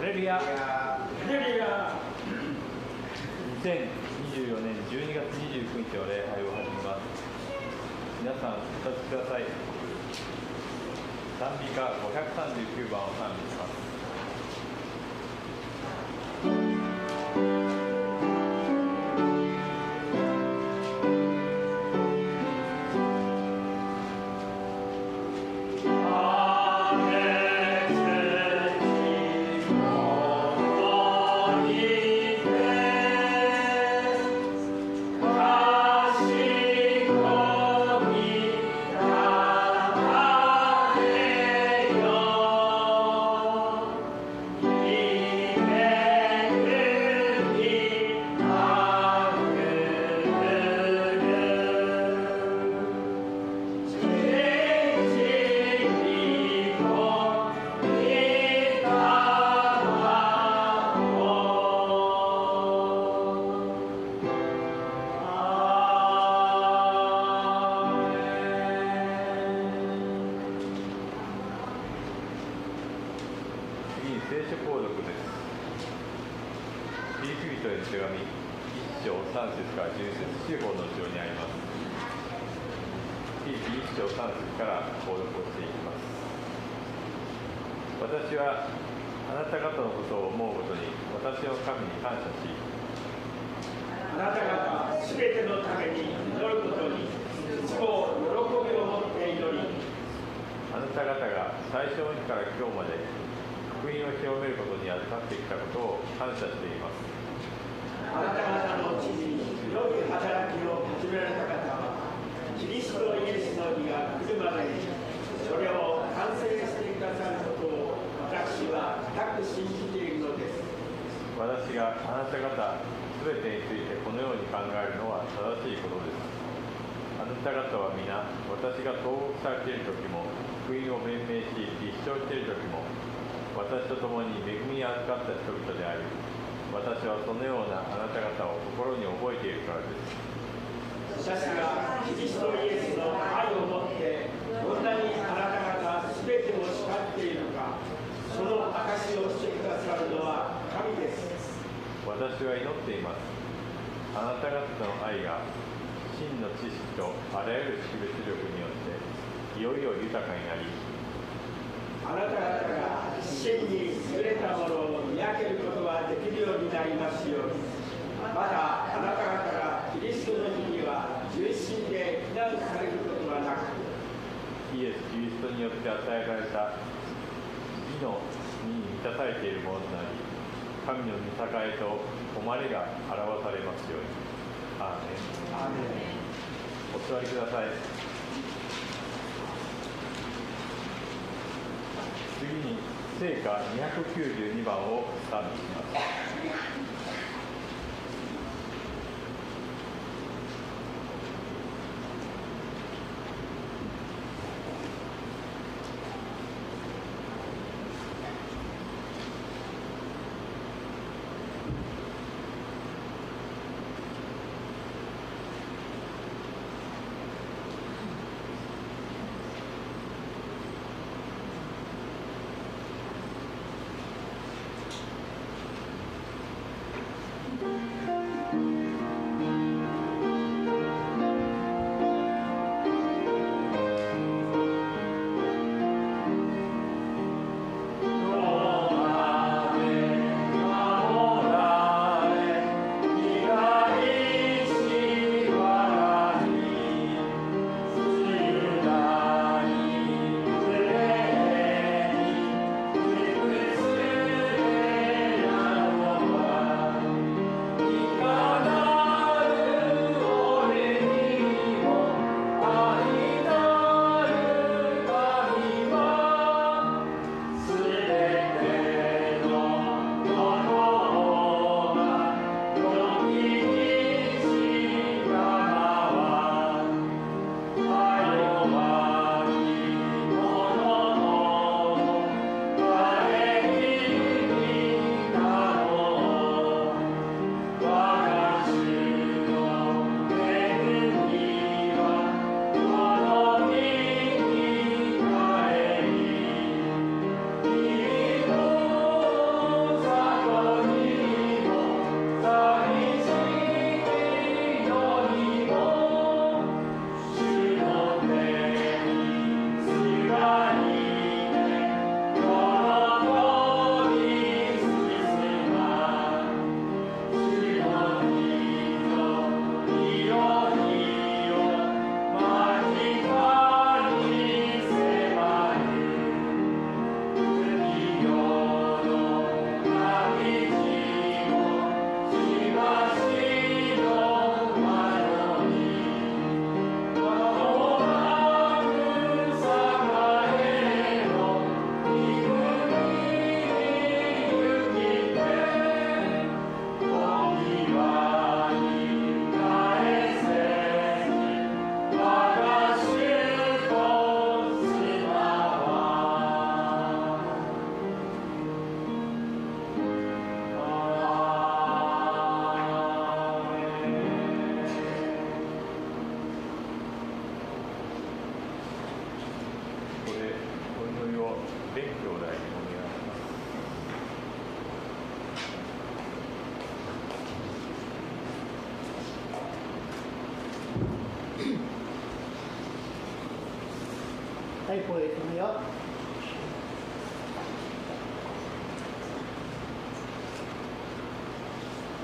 レルヤ。2024年12月29日の礼拝を始めます。皆さんお立ちください。賛美歌539番を賛美します。私はあなた方のことを思うごとに私の神に感謝し、あなた方すべてのために祈ることにいつも喜びを持って祈り、あなた方が最初の日から今日まで福音を広めることに預かってきたことを感謝しています。あなた方のうちに良い働きを始められた方はキリストイエスの日が来るまでにそれを完成してくださることを私は深く信じているのです。私があなた方すべてについてこのように考えるのは正しいことです。あなた方は皆私が投獄されている時も福音を弁明し立証している時も私と共に恵みに預かった人々であり、私はそのようなあなた方を心に覚えているからです。私がキリストイエスの愛をもってどんなにあなた方すべてを叱っているか、その証しをしてくださるのは神です。私は祈っています。あなた方の愛が真の知識とあらゆる識別力によっていよいよ豊かになり、あなた方が真に優れたものを見分けることができるようになりますように。まだあなた方がキリストの日には純真で非難されることはなく、イエス・キリストによって与えられた義のに満たされているものとなり、神の御栄えと誉れが表されますように。アーメン。アーメン。お座りください。次に聖歌292番を賛美します。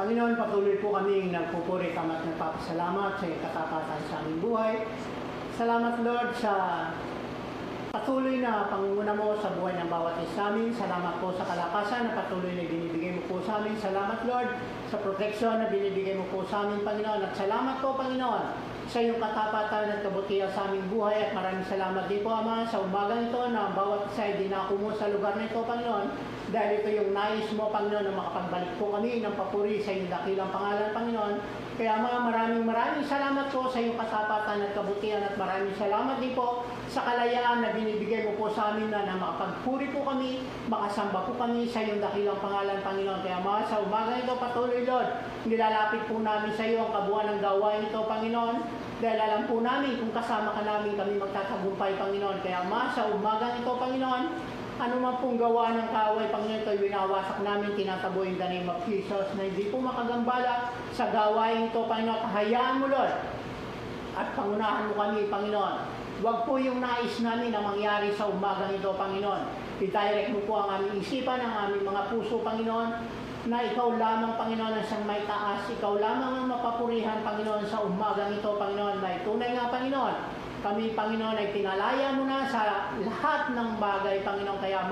Panginoon, patuloy po kaming nagpupuri at nagpapasalamat sa iyong katapatan sa aming buhay. Salamat, Lord, sa patuloy na pangunguna mo sa buhay ng bawat isa amin. Salamat po sa kalakasan na patuloy na binibigay mo po sa amin. Salamat, Lord, sa proteksyon na binibigay mo po sa amin, Panginoon. At salamat po, Panginoon, sa iyong katapatan at kabutihan sa aming buhay. At maraming salamat din po, Ama, sa umagang ito na bawat isa ay dinako mo sa lugar na ito, Panginoon. Dahil ito yung nais mo, Panginoon, na makapagbalik po kami ng papuri sa iyong dakilang pangalan, Panginoon. Kaya Ama, maraming salamat po sa iyong katapatan at kabutihan at maraming salamat din po sa kalayaan na binibigay mo po sa amin na makapagpuri po kami, makasamba po kami sa iyong dakilang pangalan, Panginoon. Kaya Ama, sa umagang ito patuloy, Lord, nilalapit po namin sa iyo ang kabuuan ng gawain ito, Panginoon. Dahil alam po namin kung kasama ka namin kami magtatagumpay, Panginoon. Kaya Ama, sa umagang ito, Panginoon, ano man pong gawa ng kaaway, Panginoon, ito winawasak namin, tinataboy in the name of Jesus, na hindi po makagambala sa gawain ito, Panginoon. Hayaan mo, Lord, at pangunahan mo kami, Panginoon. Huwag po yung nais namin na mangyari sa umagang ito, Panginoon. I-direct mo po ang aming isipan, ang aming mga puso, Panginoon, na ikaw lamang, Panginoon, ang siyang may taas. Ikaw lamang ang mapapurihan, Panginoon, sa umagang ito, Panginoon. Na tunay nga, Panginoon, kami, Panginoon, ay tinalaya mo na sa lahat ng bagay, Panginoon. Kaya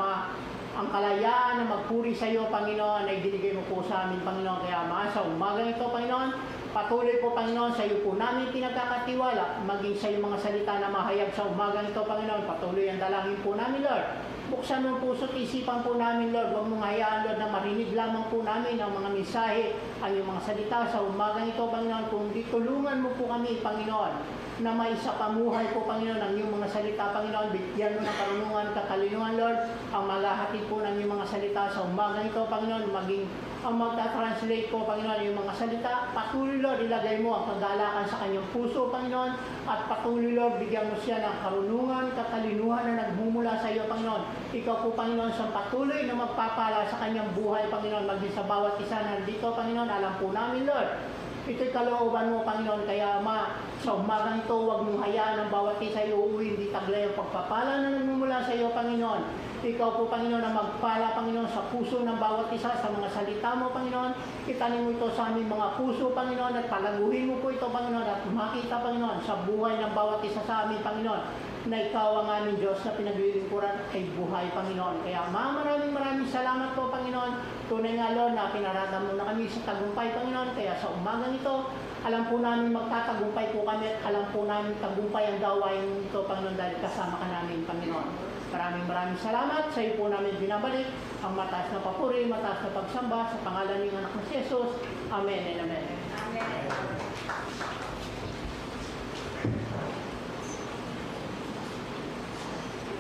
ang kalayaan na magpuri sa iyo, Panginoon, ay binigay mo po sa amin, Panginoon. Kaya sa umagang ito, Panginoon, patuloy po, Panginoon, sa iyo po namin pinagkakatiwala, maging sa iyong mga salita na mahayag sa umagang ito, Panginoon. Patuloy ang dalangin po namin, Lord. Buksan mo puso at isipan po namin, Lord. Huwag mong hayaan, Lord, na marinig lamang po namin ang mga mensahe, ang iyong mga salita sa umagang ito, Panginoon. Kung di tulungan mo po kami, Panginoon, na may sa pamuhay po, Panginoon, ang iyong mga salita, Panginoon. Bigyan mo ng karunungan, katalinuhan, Lord, ang maghahatid po ng iyong mga salita sa umagang ito, Panginoon. Maging ang magta-translate po, Panginoon, yung mga salita. Patuloy, Lord, ilagay mo ang kagalakan sa kanyang puso, Panginoon. At patuloy, Lord, bigyan mo siya ng karunungan, katalinuhan na nagmumula sa iyo, Panginoon. Ikaw po, Panginoon, sa patuloy na magpapala sa kanyang buhay, Panginoon. Maging sa bawat isa na dito, Panginoon. Alam po namin, Lord, ito'y kalooban mo, Panginoon. Kaya, Ama, sa umagang ito, huwag mong hayaan ang bawat isa ay uuwi, hindi taglay ang pagpapala na nagmumula sa iyo, Panginoon. Ikaw po, Panginoon, na magpala, Panginoon, sa puso ng bawat isa, sa mga salita mo, Panginoon. Itanim mo ito sa aming mga puso, Panginoon, at palaguhin mo po ito, Panginoon, at makita, Panginoon, sa buhay ng bawat isa sa amin, Panginoon, na ikaw ang aming Diyos na pinaglilingkuran ay buhay, Panginoon. Kaya, maraming salamat po, Panginoon. Tunay nga, Lord, na pinaradam mo na kami sa tagumpay, Panginoon. Kaya sa umagang ito, alam po namin magtatagumpay po kami at alam po namin tagumpay ang gawain ito, Panginoon, dahil kasama ka namin, Panginoon. Maraming salamat. Sa iyo po namin binabalik ang mataas na papuri, mataas na pagsamba sa pangalan ng anak ng Jesus. Amen and amen. Amen.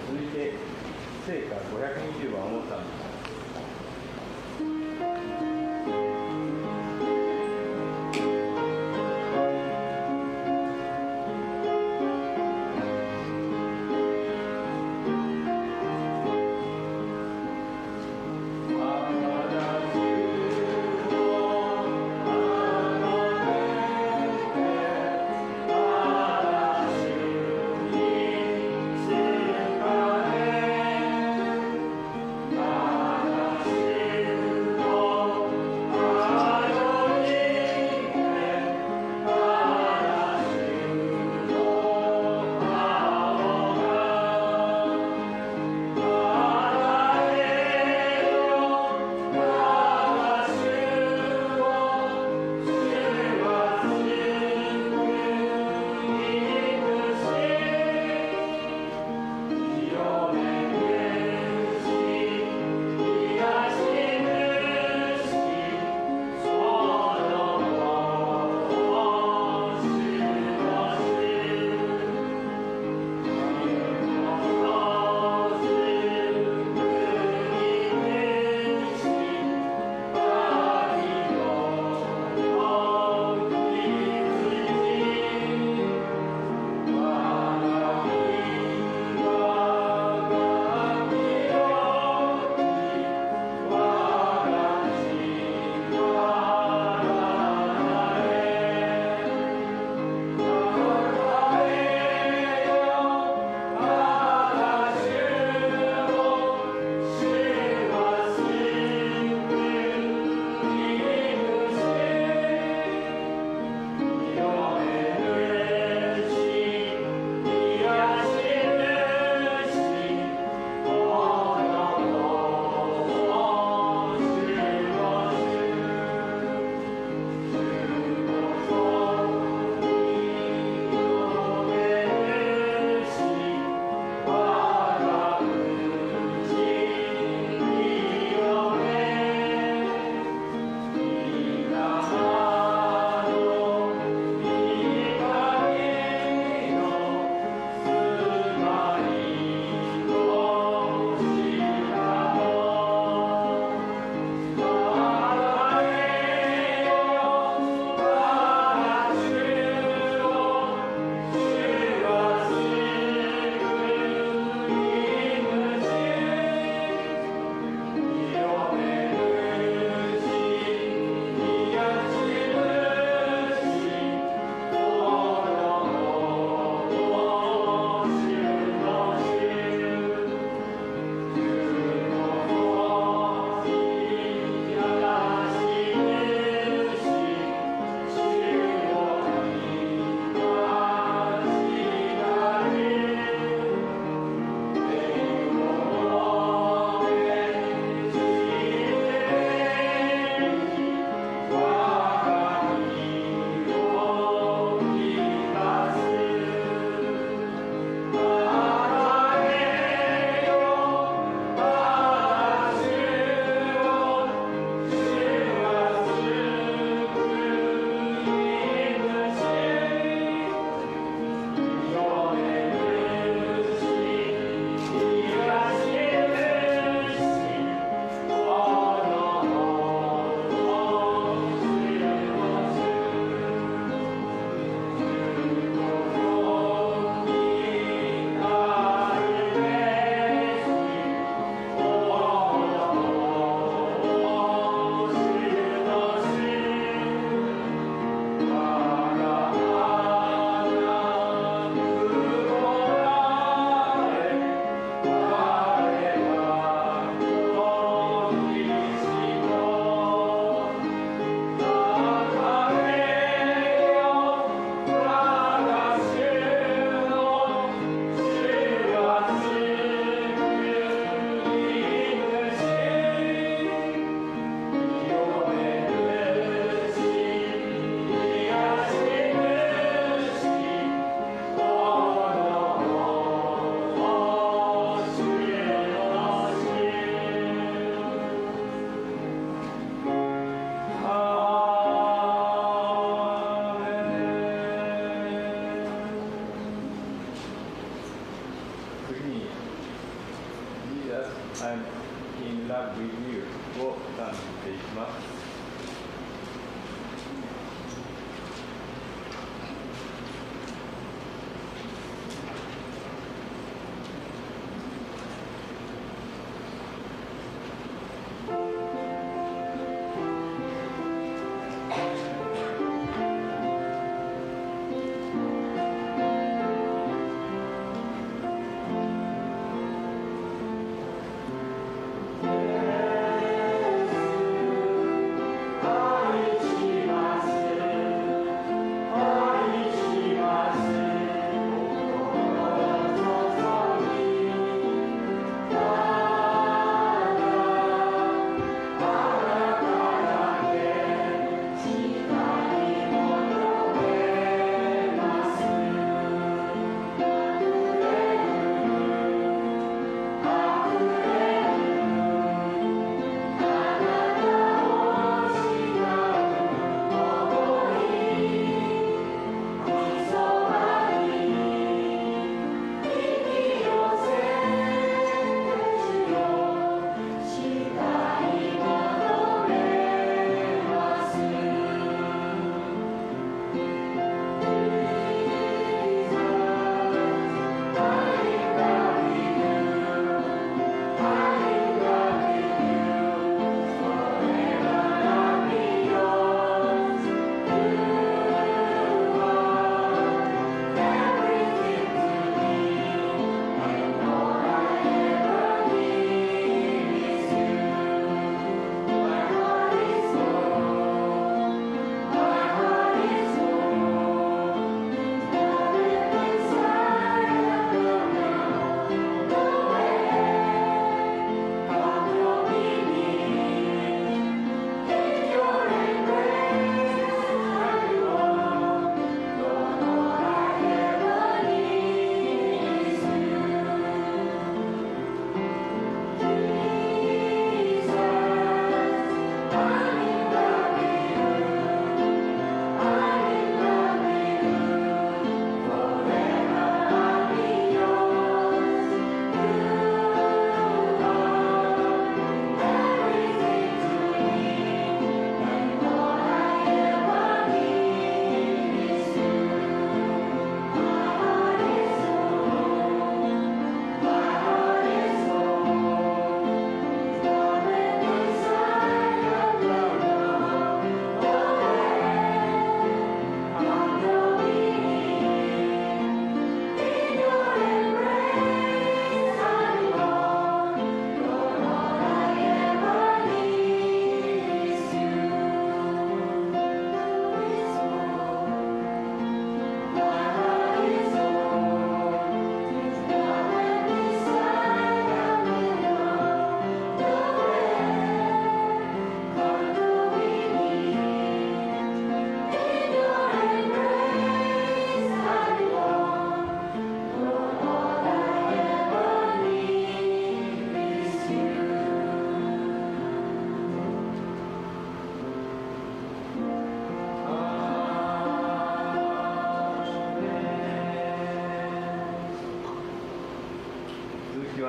続いて聖歌520番を賛美します。「を賛美していきます。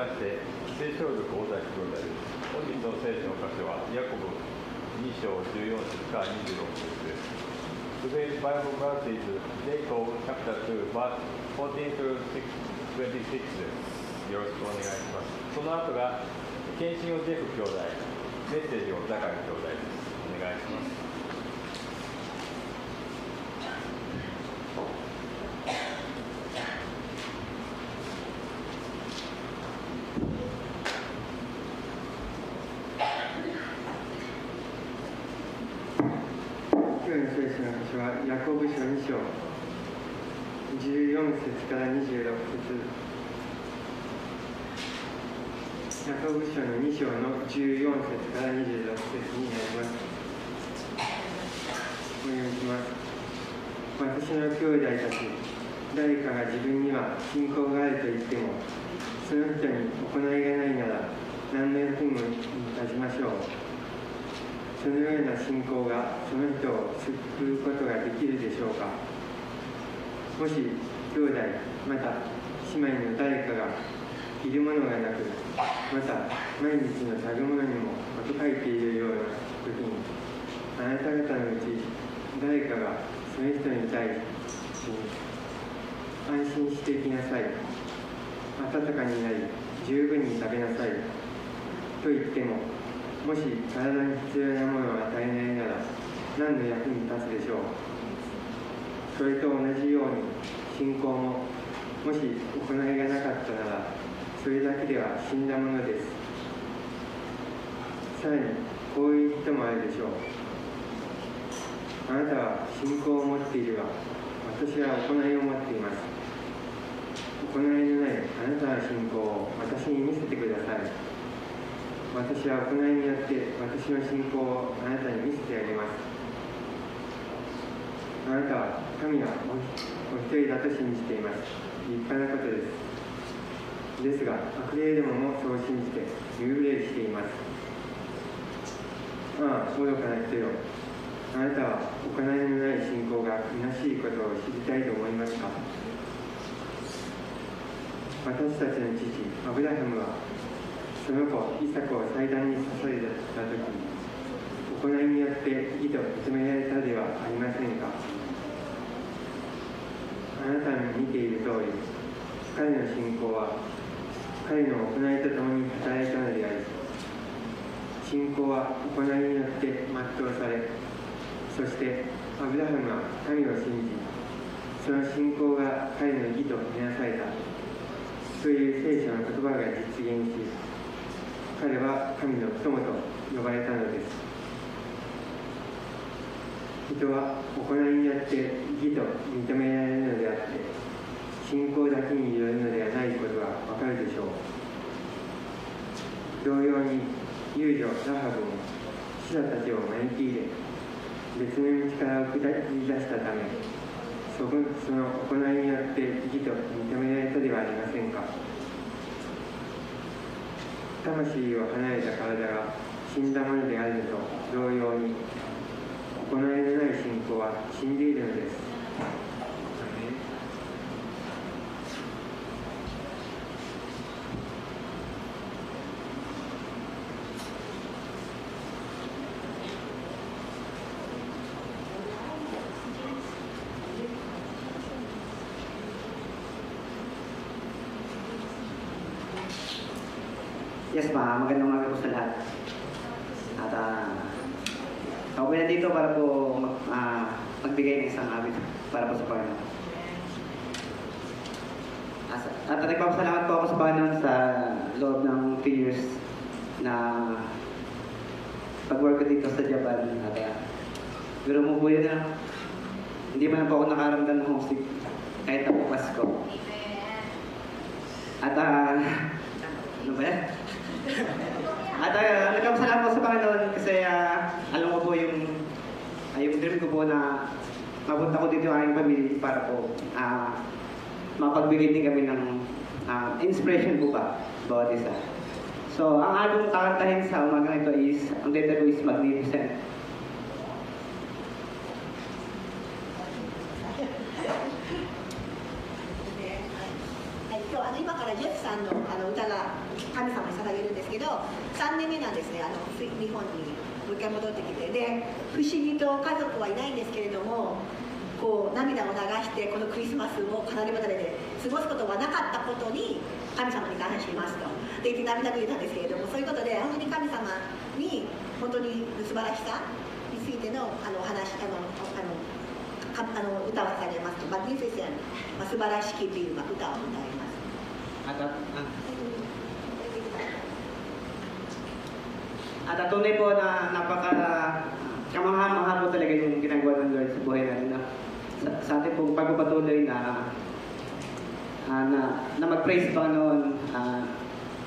まして聖書力大崎兄弟です。本日の聖書の箇所はヤコブ2章14節から26節です。Today's Bible verse is Jacob chapter 2 verse 14 through 26です。よろしくお願いします。その後が献身をジェフ兄弟、メッセージをザカリ兄弟です。お願いします。今日の聖書の箇所はヤコブ書2章14節から26節。ヤコブ書の2章の14節から26節になります。お読みします。私の兄弟たち、誰かが自分には信仰があると言っても、その人に行いがないなら何の役にも立ちましょう。そのような信仰がその人を救うことができるでしょうか。もし兄弟また姉妹の誰かが着るものがなく、また毎日の食べ物にも事欠いている誰かがその人に対し安心していきなさい、暖かになり十分に食べなさいと言っても、もし体に必要なものを与えないなら何の役に立つでしょう。それと同じように信仰も、もし行いがなかったならそれだけでは死んだものです。さらにこういう人もあるでしょう。あなたは信仰を持っているが、私は行いを持っています。行いのないあなたの信仰を私に見せてください。私は行いによって私の信仰をあなたに見せてあげます。あなたは神はお一人だと信じています。立派なことです。ですが、悪霊どももそう信じて幽霊しています。ああ、愚かな人よ。あなたは行いのない信仰が虚しいことを知りたいと思いますか。私たちの父アブラハムはその子イサクを祭壇に捧げたとき、行いによって義と認められたではありませんか。あなたの見ている通り、彼の信仰は彼の行いとともに働いたのであり、信仰は行いによって全うされ、そしてアブラハムは神を信じ、その信仰が彼の義とみなされたという聖書の言葉が実現し、彼は神の友と呼ばれたのです。人は行いによって義と認められるのであって、信仰だけによるのではないことがわかるでしょう。同様に遊女ラハブも死者たちを招き入れ、別の道から送り出したため、その行いによって義と認められたではありませんか。魂を離れた体が死んだものであるのと同様に、行いのない信仰は死んでいるのです。Yes, magandang umaga po sa lahat. At ako po nandito para po magbigay ng isang awit para po sa Panginoon. At nagpapasalamat po ako sa Panginoon sa loob ng 2 years na pag-work ko dito sa Japan. At pero mo po yun na hindi man po ako nakaramdam ng homesick kahit na po Pasko. At ano ba yan? At nagpapasalamat po sa Panginoon kasi alam ko po yung dream ko po na mapunta ko dito ang aking pamilya para po mapagbigay din kami ng inspiration po ba bawat isa. So, ang album kakantahin sa umagang ito is, ang title is Magnificent.今からジェフさんの歌が神様に捧げるんですけど、3年目なんですね、日本にもう一回戻ってきて、で不思議と家族はいないんですけれども、こう涙を流してこのクリスマスを離れ離れで過ごすことはなかったことに神様に感謝しますとで言って涙ぐれたんですけれども、そういうことで本当に神様に本当に素晴らしさについての歌を捧げますと、マグニフィセント、素晴らしきという歌を歌います。At tunay po na kamangha-mangha po talaga yung ginagawa ng Lord sa buhay natin na sa ating pong pagpapatuloy na mag-praise pa noon.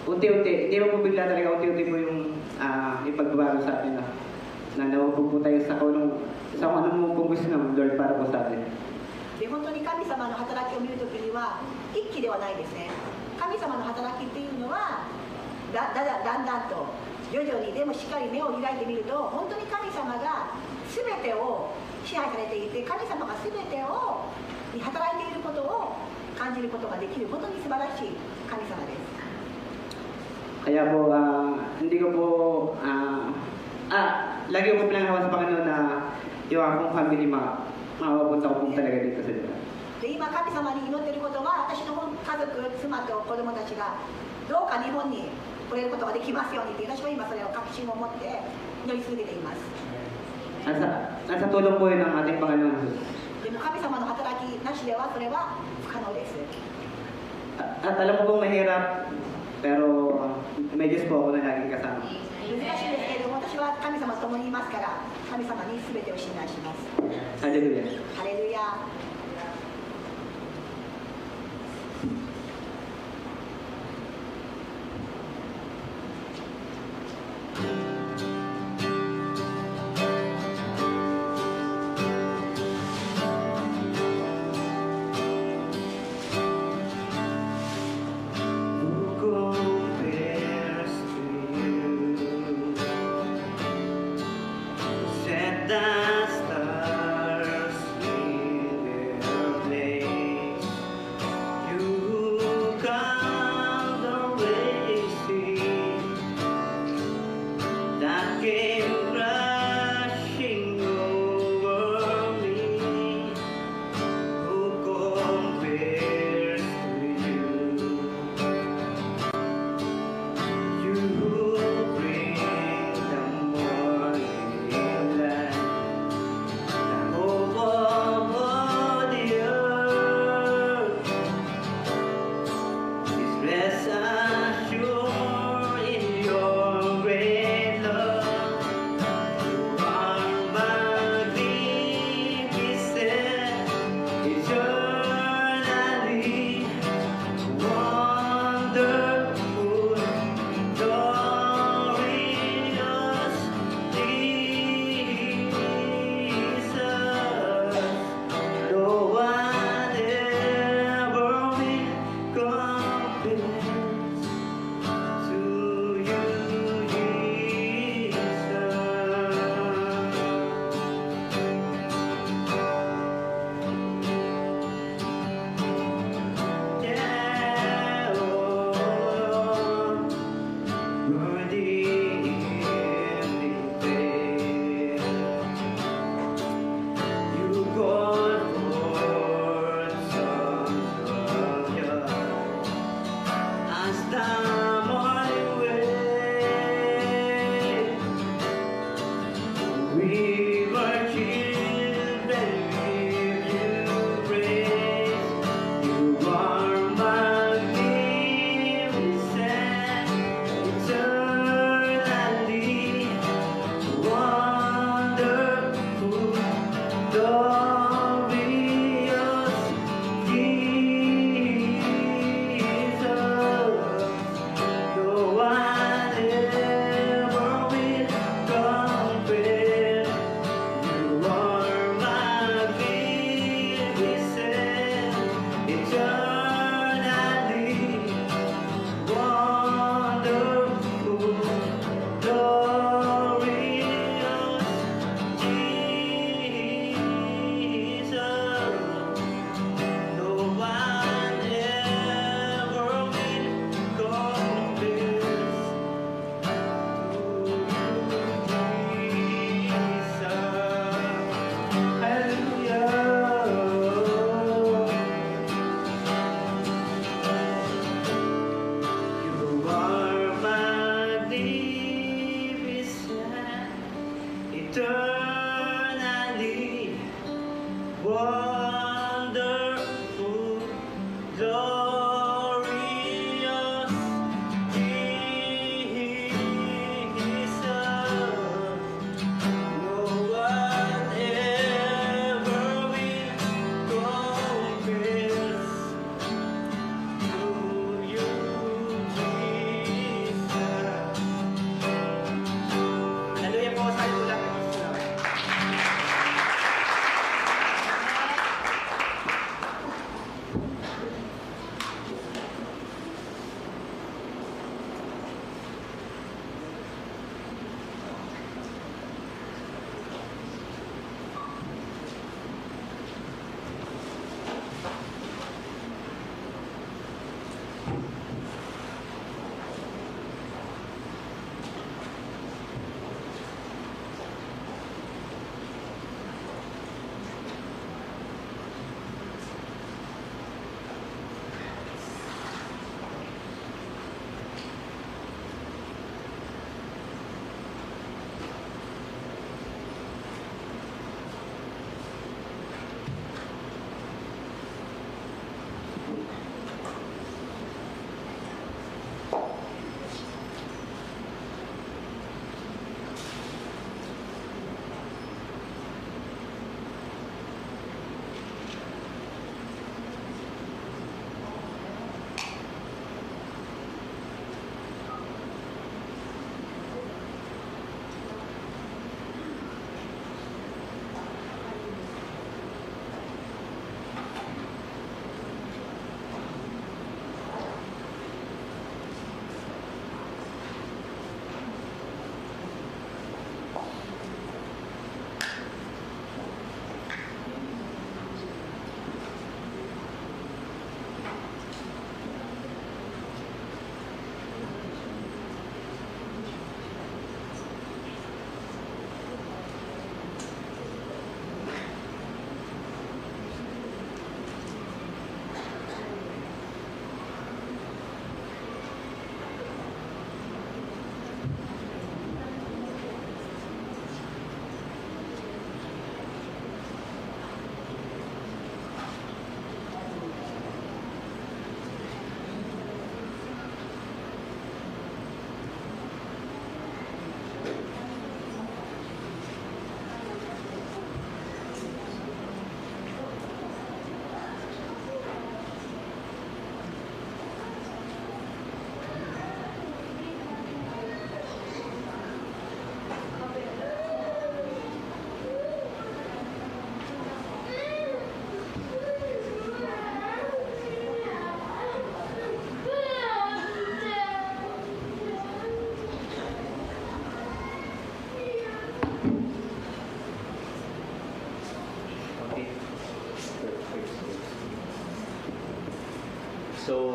Unti-unti, hindi mo po bigla talaga, unti-unti po yung pagbabago sa atin na nawapag po tayo sa kung anong pong gusto ng Lord para po sa atin. で本当に神様の働きを見るときには一気ではないですね。神様の働きっていうのはだんだんと徐々にでもしっかり目を開いてみると、本当に神様が全てを支配されていて、神様が全てをに働いていることを感じることができる、本当に素晴らしい神様です。 Kaya po, hindi ko po, lagi ko po pinanghawa sa Panginoon na yung akong family mapapunta ko po talaga dito sa Japan. で今神様に祈っていることは私の家族、妻と子供たちがどうか日本に来れることができますようにって私は今それを確信を持って祈り続けています。 Nasa tulong po yun ng ating Panginoon. でも神様の働きなしではそれは不可能です。 At alam ko pong mahirap, pero may Diyos po ako na laging kasama. 難しいですけれども私は神様と共にいますから神様に全てを信頼します。 Hallelujah. ハレルヤ。 Hallelujah po, sa ito lang.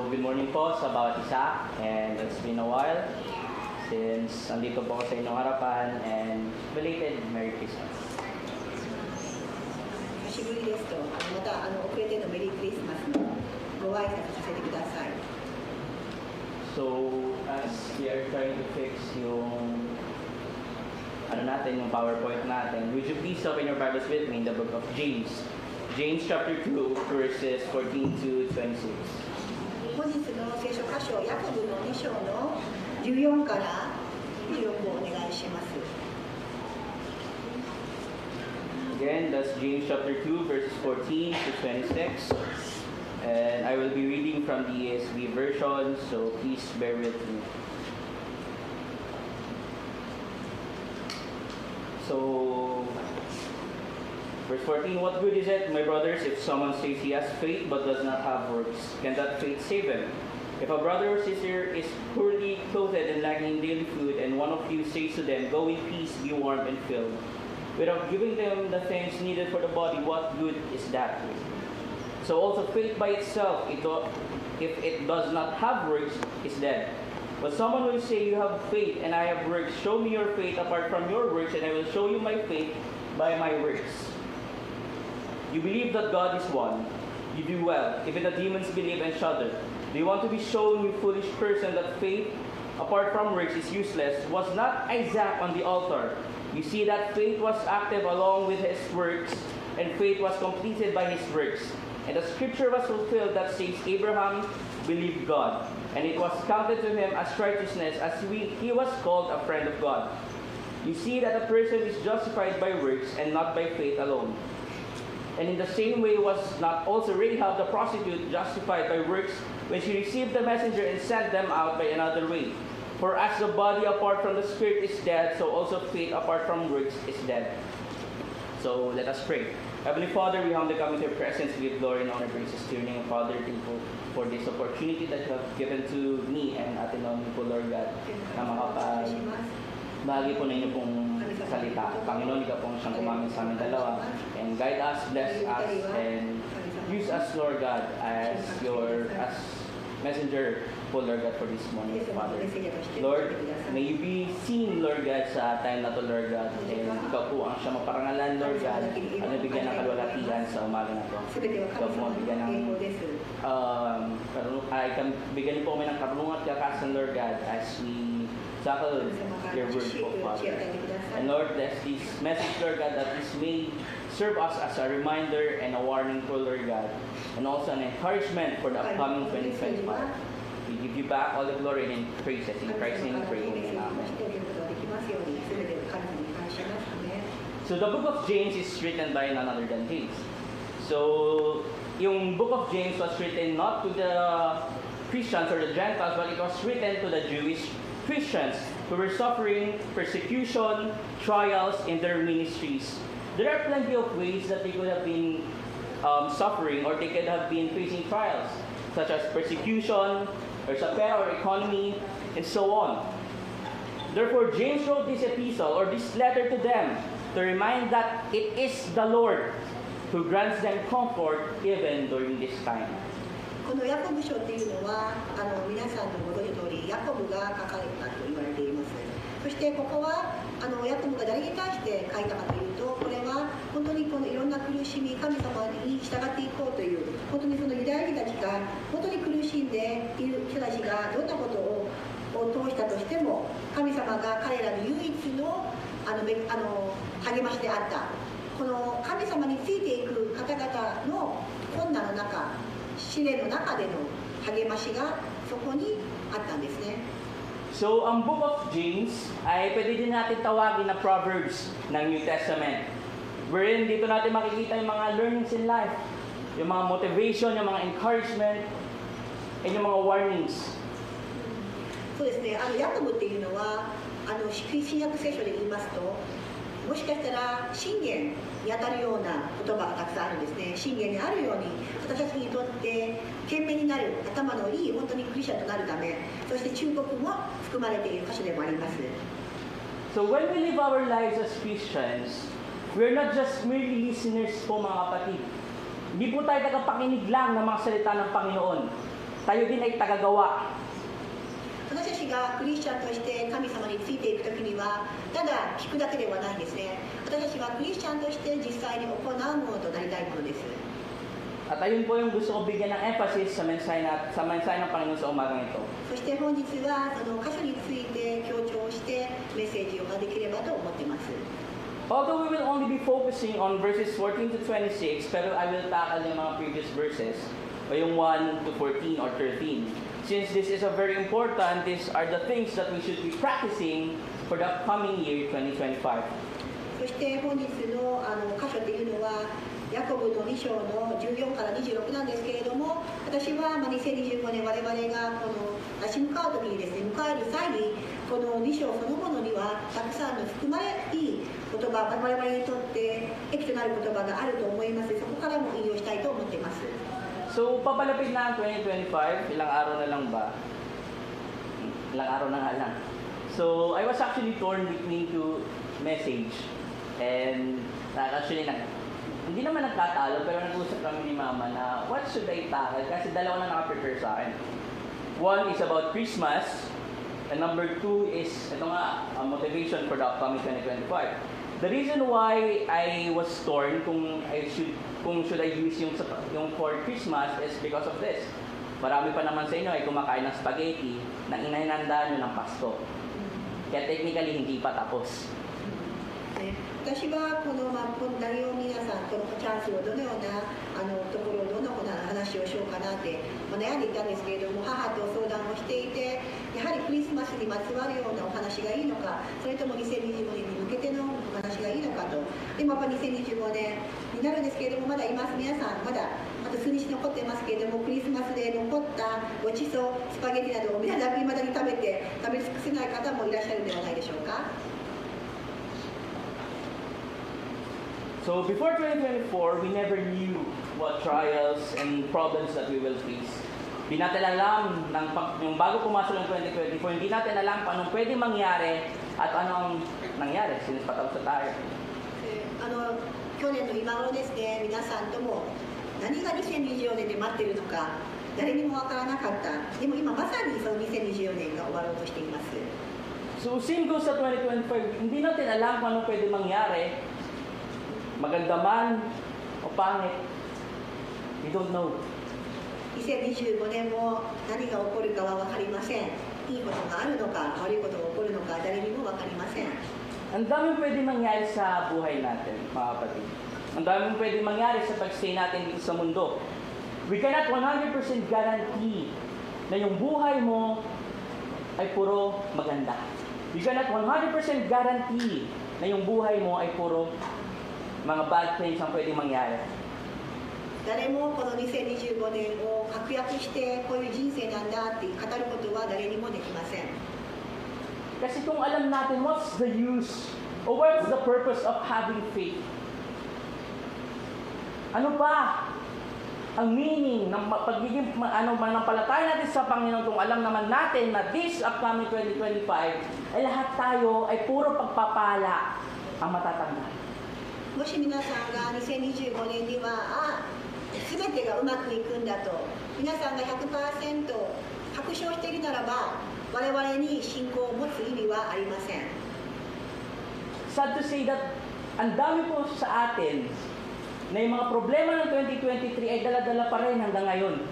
good morning po sa bawat isa, and it's been a while since andito po ako sa inyong harapan, and belated Merry Christmas. 久しぶりですと、また遅れてのメリークリスマスのご挨拶させてください。 So, as we are trying to fix yung yung PowerPoint natin, would you please open your Bibles with me in the book of James. James chapter 2, verses 14 to 26. 本日の聖書箇所、ヤコブの2章の14から16をお願いします。 Again, that's James chapter 2, verses 14 to 26. And I will be reading from the ESV version, so please bear with me. So, verse 14, what good is it, my brothers, if someone says he has faith but does not have works? Can that faith save him? If a brother or sister is poorly clothed and lacking in daily food, and one of you says to them, go in peace, be warm and filled, without giving them the things needed for the body, what good is that? So also faith by itself, if it does not have works, is dead. But someone will say, you have faith and I have works. Show me your faith apart from your works, and I will show you my faith by my works. You believe that God is one. You do well. Even the demons believe and shudder. Do you want to be shown, you foolish person, that faith apart from works is useless? Was not Isaac on the altar? You see that faith was active along with his works, and faith was completed by his works. And the scripture was fulfilled that says, Abraham believed God, and it was counted to him as righteousness, as he was called a friend of God. You see that a person is justified by works and not by faith alone. And in the same way was not also Rahab the prostitute justified by works when she received the messenger and sent them out by another way? For as the body apart from the spirit is dead, so also faith apart from works is dead. So let us pray. Heavenly Father, we humbly come into your presence. We give glory and honor, praises to your name. Father, thankful for this opportunity that you have given to me and Ate Nomi po, Lord God, na makapag-bahagi po na inyo pong salita. Panginoon, ikaw pong siyang kumamit sa amin dalawa. And guide us, bless us, and use us, Lord God, as messenger po, Lord God, for this morning, Father. Lord, may you be seen, Lord God, sa time na to, Lord God. And ikaw po ang siya maparangalan, Lord God, at nabigyan ng kalwalatian sa umaga na to. Ikaw po mabigyan ng bigyan po kami ng karunungan at kakasan, Lord God, as we tackle your word po, Father. And Lord, bless this message, Lord God, that this may serve us as a reminder and a warning for, Lord God, and also an encouragement for the upcoming 2025. We give you back all the glory and praises. In Christ's name we pray. Amen. So the book of James is written by none other than James. So yung book of James was written not to the Christians or the Gentiles, but it was written to the Jewish Christians who were suffering persecution, trials in their ministries. There are plenty of ways that they could have been suffering, or they could have been facing trials, such as persecution, or sa pera or economy, and so on. Therefore, James wrote this epistle or this letter to them to remind that it is the Lord who grants them comfort even during this time. このヤコブ書っていうのは皆さんのご存知の通りヤコブが書かれたと言われています。そしてここはヤコブが誰に対して書いたかというと、これは本当にこのいろんな苦しみ、神様に従っていこうという本当にそのユダヤ人たちが本当に苦しんでいる人たちがどんなことを通したとしても、神様が彼らの唯一の励ましであった。この神様についていく方々の困難の中、試練の中での励ましがそこにあったんですね。So, ang book of James ay pwede din natin tawagin na Proverbs ng New Testament. Wherein dito natin makikita yung mga learnings in life, yung mga motivation, yung mga encouragement, and yung mga warnings. そうですね、ヤコブっていうのは新約聖書で言いますと、もしかしたら箴言に当たるような言葉がたくさんあるんですね。箴言にあるように私たちにとって賢明になる、頭のいい本当にクリスチャンとなるため、そして忠告も含まれている箇所でもあります。 So when we live our lives as Christians, we're not just merely listeners po, mga kapatid. Hindi po tayo tagapakinig lang ng mga salita ng Panginoon. tayo din ay tagagawa. 私たちがクリスチャンとして神様についていくときにはただ聞くだけではないんですね。私たちはクリスチャンとして実際に行うものとなりたいものです。 At ayun po yung gusto ko bigyan ng emphasis sa mensahe ng Panginoon sa umagang ito. そして本日はその箇所について強調してメッセージをできればと思っています。 Although we will only be focusing on verses 14 to 26, pero I will tackle yung mga previous verses, o yung 1 to 14 or 13. Since this is a very important, these are the things that we should be practicing for the upcoming year 2025. そして本日の箇所というのはヤコブの2章の14から26なんですけれども、私は2025年我々がこの立ち向かう時にですね、迎える際にこの2章そのものにはたくさんの含まれいい言葉、我々にとって益となる言葉があると思います。そこからも引用したいと思っています。 So, papalapit na ang 2025, ilang araw na lang ba? Ilang araw na nga lang. So, I was actually torn between two message. And actually, hindi naman nagtatalo, pero nag-usap kami ni Mama na what should I tackle? Kasi dalawa na naka-prepare sa akin. One is about Christmas, and number 2 is, ito nga, motivation for the upcoming 2025. The reason why I was torn kung should I use yung for Christmas is because of this. Marami pa naman sa inyo ay kumakain ng spaghetti na inahinandaan nyo ng Pasko. Kaya technically, hindi pa tapos. 私はこの内容を皆さんこのチャンスをどのようなところをどのような話をしようかなって悩んでいたんですけれども、母と相談をしていて、やはりクリスマスにまつわるようなお話がいいのか、それとも2025年に向けてのお話がいいのかと。でもやっぱ2025年になるんですけれども、まだいます。皆さんまだあと数日残ってますけれども、クリスマスで残ったごちそうスパゲティなどを皆さん未だに食べ尽くせない方もいらっしゃるんではないでしょうか。 So before 2024, we never knew what trials and problems that we will face. Hindi natin alam, yung bago pumasok ng 2024, hindi natin alam kung anong pwede mangyari at anong nangyari since patapos na tayo. 去年の今頃ですね、皆さんとも何が2024年で待っているのか誰にもわからなかった。でも今まさにその2024年が終わろうとしています。 So same goes sa 2025, hindi natin alam kung anong pwede mangyari. Maganda man o pangit, we don't know. 2025年も何が起こるかは分かりません。いいことがあるのか悪いことが起こるのか誰にも分かりません。 Ang daming pwede mangyari sa buhay natin, mga kapatid. Ang daming pwede mangyari sa pagstay natin dito sa mundo. We cannot 100% guarantee na yung buhay mo ay puro maganda. We cannot 100% guarantee na yung buhay mo ay puro mga bad things ang pwedeng mangyari. 誰もこの2025年を確約してこういう人生なんだって語ることは誰にもできません。 Kasi kung alam natin what's the use or what's the purpose of having faith, ano pa ang meaning ng pagiging manampalataya natin sa Panginoon kung alam naman natin na this upcoming 2025 ay lahat tayo ay puro pagpapala ang matatanggap. もし皆さんが2025年には全てがうまくいくんだと皆さんが 100% 確証しているならば我々に信仰を持つ意味はありません。 Sad to say that ang dami po sa atin na yung mga problema ng 2023 ay dala-dala pa rin hanggang ngayon.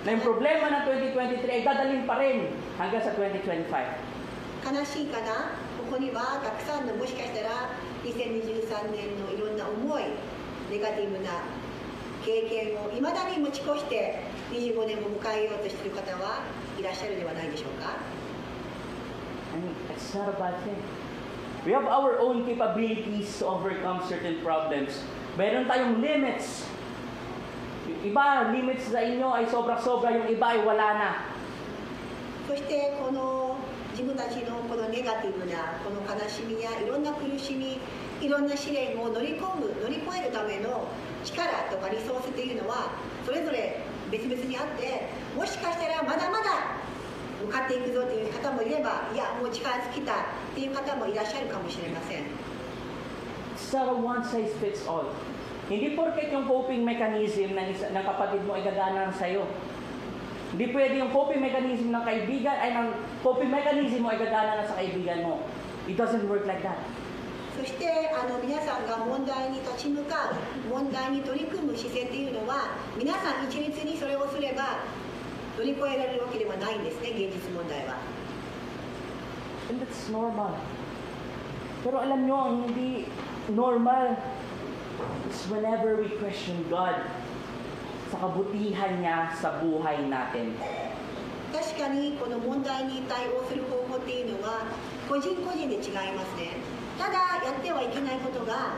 Na yung problema ng 2023 ay dadalhin pa rin hanggang sa 2025. 悲しいかな、ここにはたくさんのもしかしたら2023年のいろんな思い、ネガティブな経験をいまだに持ち越して25年を迎えようとしている方はいらっしゃるではないでしょうか。 I mean, it's not a bad thing. We have our own capabilities to overcome certain problems. Meron tayong limits. Yung iba, limits sa inyo ay sobra-sobra, yung iba ay wala na. そしてこの自分たちのこのネガティブなこの悲しみやいろんな苦しみ、いろんな試練を乗り越えるための力とかリソースっていうのはそれぞれ別々にあって、もしかしたらまだまだ向かっていくぞという方もいれば、いやもう力尽きたっていう方もいらっしゃるかもしれません。 It's not a one size fits all. Hindi porket yung coping mechanism ng kapatid mo ay gagana sa'yo. Hindi pwede yung coping mechanism ng kaibigan, ay ng coping mechanism mo ay gagana na sa kaibigan mo. It doesn't work like that. そして皆さんが問題に立ち向かう、問題に取り組む姿勢っていうのは、皆さん一律にそれをすれば乗り越えられるわけではないんですね、現実問題は。 And that's normal. Pero alam nyo, ang hindi normal is whenever we question God sa kabutihan niya sa buhay natin. 確かにこの問題に対応する方法っていうのは個人個人で違いますね。ただやってはいけないことが、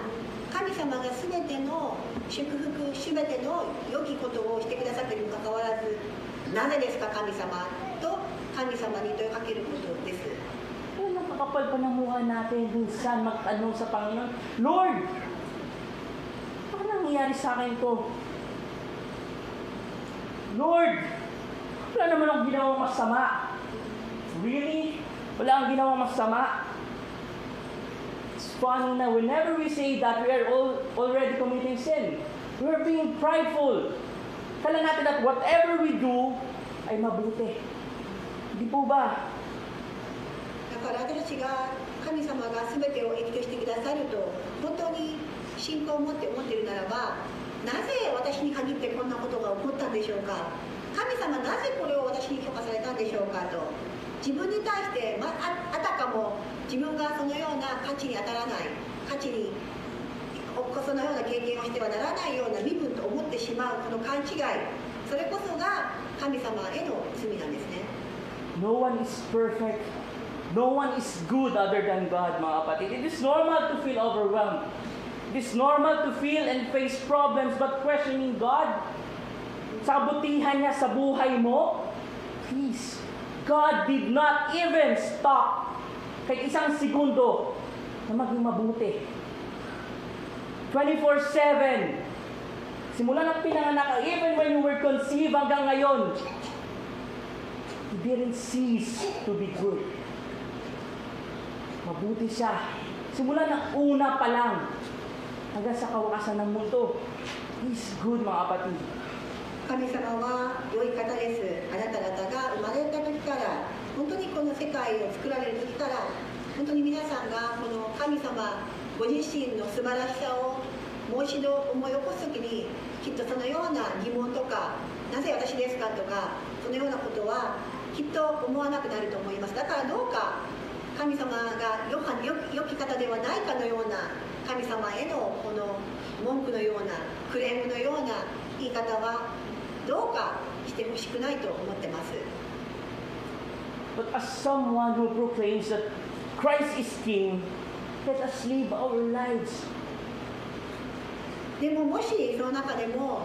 神様が全ての祝福、全ての良きことをしてくださっているにもかかわらず、なぜですか神様と神様に問いかけることです。 Kapal pa ng mukha natin, minsan magtanong sa Panginoon, Lord, ano nangyayari sa akin to? Lord, wala naman akong ginawang masama. Really? Wala akong ginawang masama? It's funny na whenever we say that, we are already committing sin. We are being prideful. Kala natin that whatever we do ay mabuti. Hindi po ba? だから私たちが神様が全てを影響してくださると本当に信仰を持っているならば、なぜ私に限ってこんなことが起こったんでしょうか、神様なぜこれを私に許可されたんでしょうかと、自分に対して、あたかも自分がそのような価値に当たらない、価値にそのような経験をしてはならないような身分と思ってしまうこの勘違い、それこそが神様への罪なんですね。 No one is perfect. No one is good other than God, mga kapatid. It is normal to feel overwhelmed. It is normal to feel and face problems, but questioning God, sa kabutihan niya sa buhay mo, please, God did not even stop kahit isang segundo na maging mabuti. 24/7. Simula ng pinanganak, even when you were conceived hanggang ngayon, He didn't cease to be good. Mabuti siya. Simula ng una pa lang hanggang sa kawakasan ng mundo. He's good, mga kapatid. 神様は良い方です。あなた方が生まれた時から、本当にこの世界を作られる時から、本当に皆さんがこの神様ご自身の素晴らしさをもう一度思い起こす時に、きっとそのような疑問とか、なぜ私ですかとか、そのようなことはきっと思わなくなると思います。だからどうか神様が良き方ではないかのような神様へのこの文句のようなクレームのような言い方はどうかしてほしくないと思ってます。 But as someone who proclaims that Christ is King, let us live our lives. でももしその中でも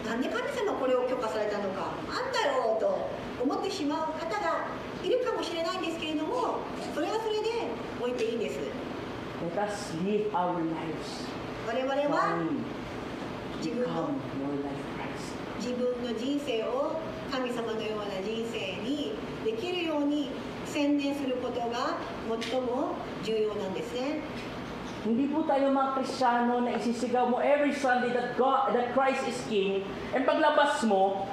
なんで神様これを許可されたのか、あんだよと思ってしまう方がいるかもしれないんですけれども、それはそれで置いていいんです。 Let us live our lives. 我々は Become more like Christ. 自分の人生を神様のような人生にできるように専念することが最も重要なんですね。 Hindi po tayo mga Kristiyano na isisigaw mo every Sunday that Christ is King, and paglabas mo,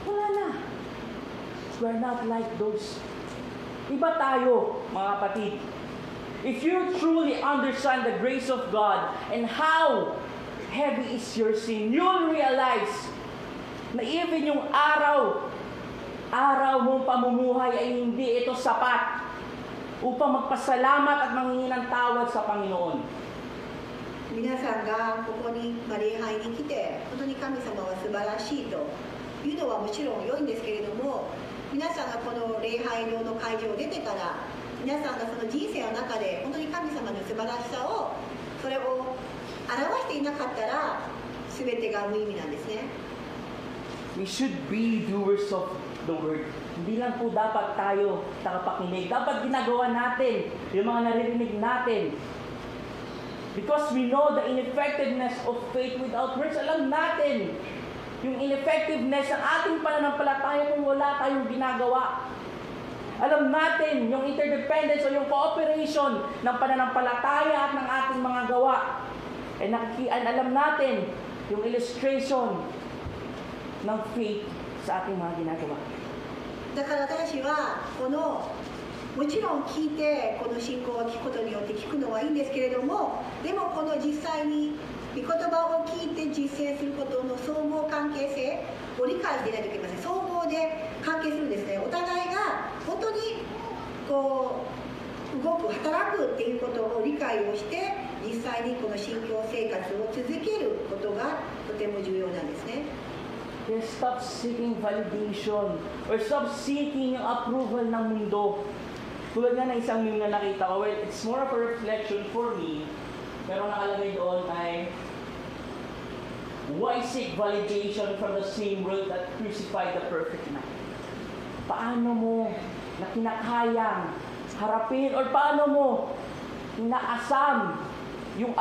wala na. We're not like those. Iba tayo, mga kapatid. If you truly understand the grace of God and how heavy is your sin, you'll realize na even yung araw mong pamumuhay ay hindi ito sapat upang magpasalamat at manghingi ng tawad sa Panginoon. 皆さんがここに礼拝に来て本当に神様は素晴らしいというのはもちろん良いんですけれども、皆さんがこの礼拝堂の会場を出てから皆さんがその人生の中で本当に神様の素晴らしさをそれを表していなかったら全てが無意味なんですね。 We should be doers of the word. Hindi lang po dapat tayo nakapakinig. Dapat ginagawa natin yung mga naririnig natin. Because we know the ineffectiveness of faith without works. Alam natin yung ineffectiveness ng ating pananampalataya kung wala tayong ginagawa. Alam natin yung interdependence o yung cooperation ng pananampalataya at ng ating mga gawa. And alam natin yung illustration ng faith sa ating mga ginagawa. だから私はこのもちろん聞いてこの信仰を聞くことによって聞くのはいいんですけれども、でもこの実際に御言葉を聞いて実践することの相互関係性を理解していないといけません。相互で関係するんですね。お互いが本当にこう動く働くっていうことを理解をして実際にこの信仰生活を続けることがとても重要なんですね。Kaya stop seeking validation or stop seeking yung approval ng mundo. Tulad nga ng isang meme na nakita ko, well, it's more of a reflection for me, pero nakalagay doon ay, why seek validation from the same world that crucified the perfect man? Paano mo na kinakayang harapin or paano mo inaasam yung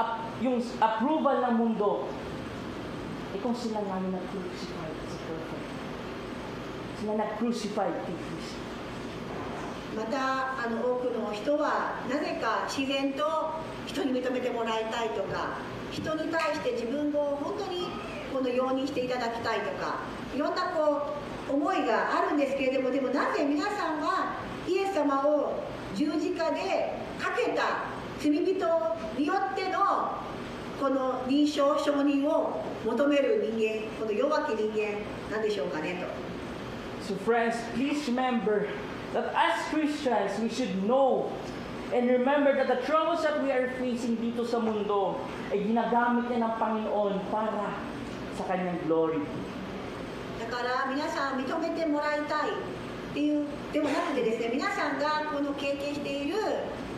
approval ng mundo? Kung sila nga yung nag-crucified sa perfect. Sila nag-crucified kay Kristo. また多くの人はなぜか自然と人に認めてもらいたいとか、人に対して自分を本当にこの容認していただきたいとか、いろんな思いがあるんですけれども、でもなぜ皆さんはイエス様を十字架でかけた罪人によってのこの認証承認を求める人間、この弱き人間なんでしょうかねと。So friends, please remember that as Christians, we should know and remember that the troubles that we are facing dito sa mundo ay ginagamit niya ng Panginoon para sa Kanyang glory. だから皆さん認めてもらいたいっていうでもなくてですね、皆さんがこの経験している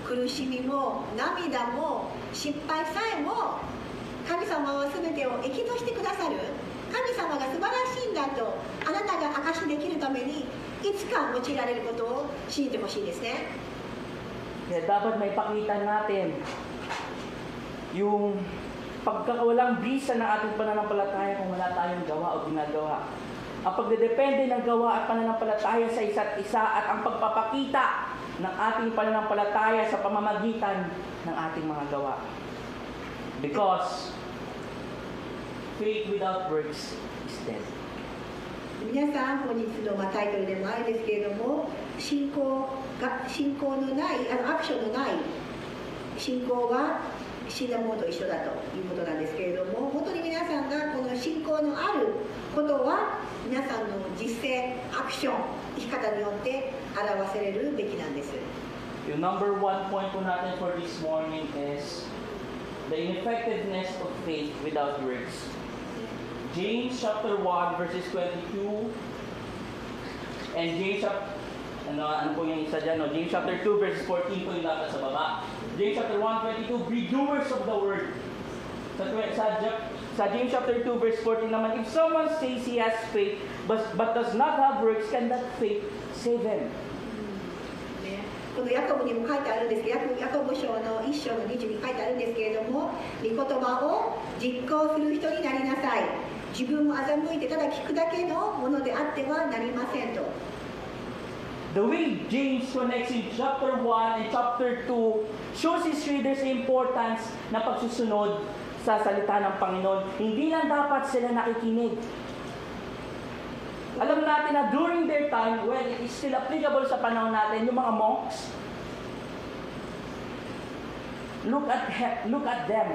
苦しみも涙も失敗さえも神様は全てを益としてくださる、神様が素晴らしいんだとあなたが証しできるためにいつか用いられることを信じてほしいですね。 Kaya dapat may pakita natin yung pagkakawalang bisa ng ating pananampalataya kung wala tayong gawa o ginagawa. Ang pagdedepende ng gawa at pananampalataya sa isa't isa at ang pagpapakita ng ating pananampalataya sa pamamagitan ng ating mga gawa. Because faith without works is dead. 皆さん本日のタイトルでもあるんですけれども、信仰のないアクションのない信仰は死んだものと一緒だということなんですけれども、本当に皆さんがこの信仰のあることは皆さんの実践アクション生き方によって表せれるべきなんです。 Yung number one point po natin for this morning is the ineffectiveness of faith without works. James chapter 1 verses 22 and James ano po yung isa dyan, no? James chapter 2 verses 14 po yung dapat sa baba. James chapter 1, 22, be doers of the word. Sa James chapter 2 verse 14 naman, if someone says he has faith but does not have works, can that faith save him? このヤコブにも書いてあるんですけど、ヤコブ書の1章の20に書いてあるんですけれども、御言葉を実行する人になりなさい。自分を欺いてただ聞くだけのものであってはなりませんと。 The way James connects in chapter 1 and chapter 2 shows his readers the importance na pagsusunod sa salita ng Panginoon. Hindi lang dapat sila nakikinig. Alam natin na during their time, well, it is still applicable sa panahon natin, yung mga monks, look at them.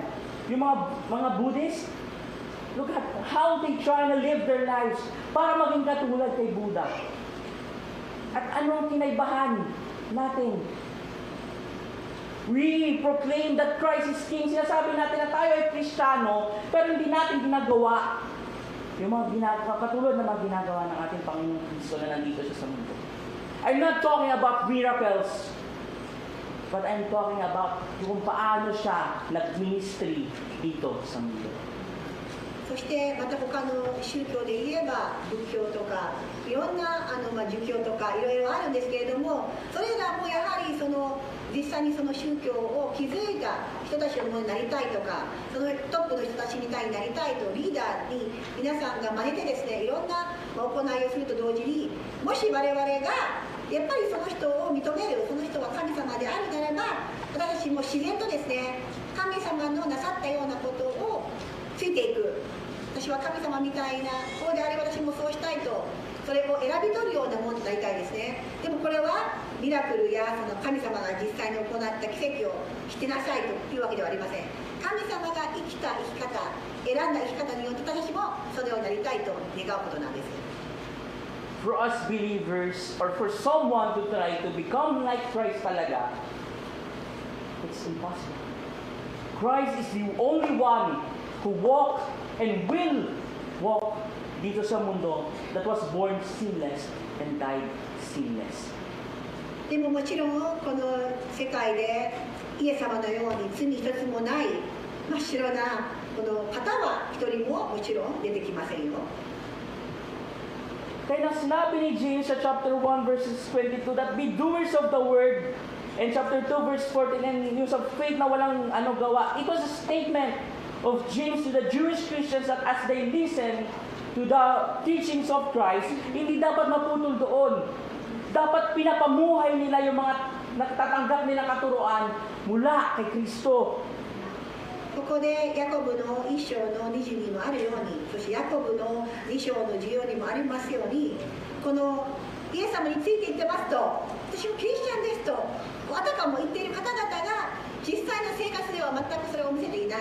Yung mga Buddhists, look at how they try to live their lives para maging katulad kay Buddha. At anong kinaibahan natin? We proclaim that Christ is King. Sinasabi natin na tayo ay Kristiyano, pero hindi natin ginagawa yung mga katulad na mga ginagawa ng ating Panginoong Kristo na nandito siya sa mundo. I'm not talking about miracles, but I'm talking about kung paano siya nag-ministry dito sa mundo. そしてまた他の宗教で言えば仏教とかいろんな儒教とかいろいろあるんですけれども、それらもやはり実際にその宗教を築いた人たちのものになりたいとか、そのトップの人たちみたいになりたいとリーダーに皆さんが真似てですね、いろんな行いをすると同時に、もし我々がやっぱりその人を認める、その人は神様であるならば、私たちも自然とですね、神様のなさったようなことをついていく。私は神様みたいな、こうであれば私もそうしたいとそれを選び取るようなものになりたいですね。でもこれはミラクルやその神様が実際に行った奇跡をしてなさいというわけではありません。神様が生きた生き方、選んだ生き方によって私もそのようになりたいと願うことなんです。For us believers, or for someone to try to become like Christ talaga, it's impossible. Christ is the only one who walked and will walk dito sa mundo that was born sinless and died sinless. でももちろんこの世界でイエス様のように罪一つもない真っ白なこの方は一人ももちろん出てきませんよ。Kaya sinabi ni James sa chapter 1 verses 22 that be doers of the word, and chapter 2 verse 14 and use of faith na walang gawa. It was a statement of James to the Jewish Christians that as they listen to the teachings of Christ, hindi dapat maputol doon. Dapat pinapamuhay nila yung mga natatanggap nilang katuruan mula kay Kristo. ここでヤコブの1章の20にもあるように、そしてヤコブの2章の14にもありますように、このイエス様についていってますと、私もキリスチャンですとあたかも言っている方々が実際の生活では全くそれを見せていない。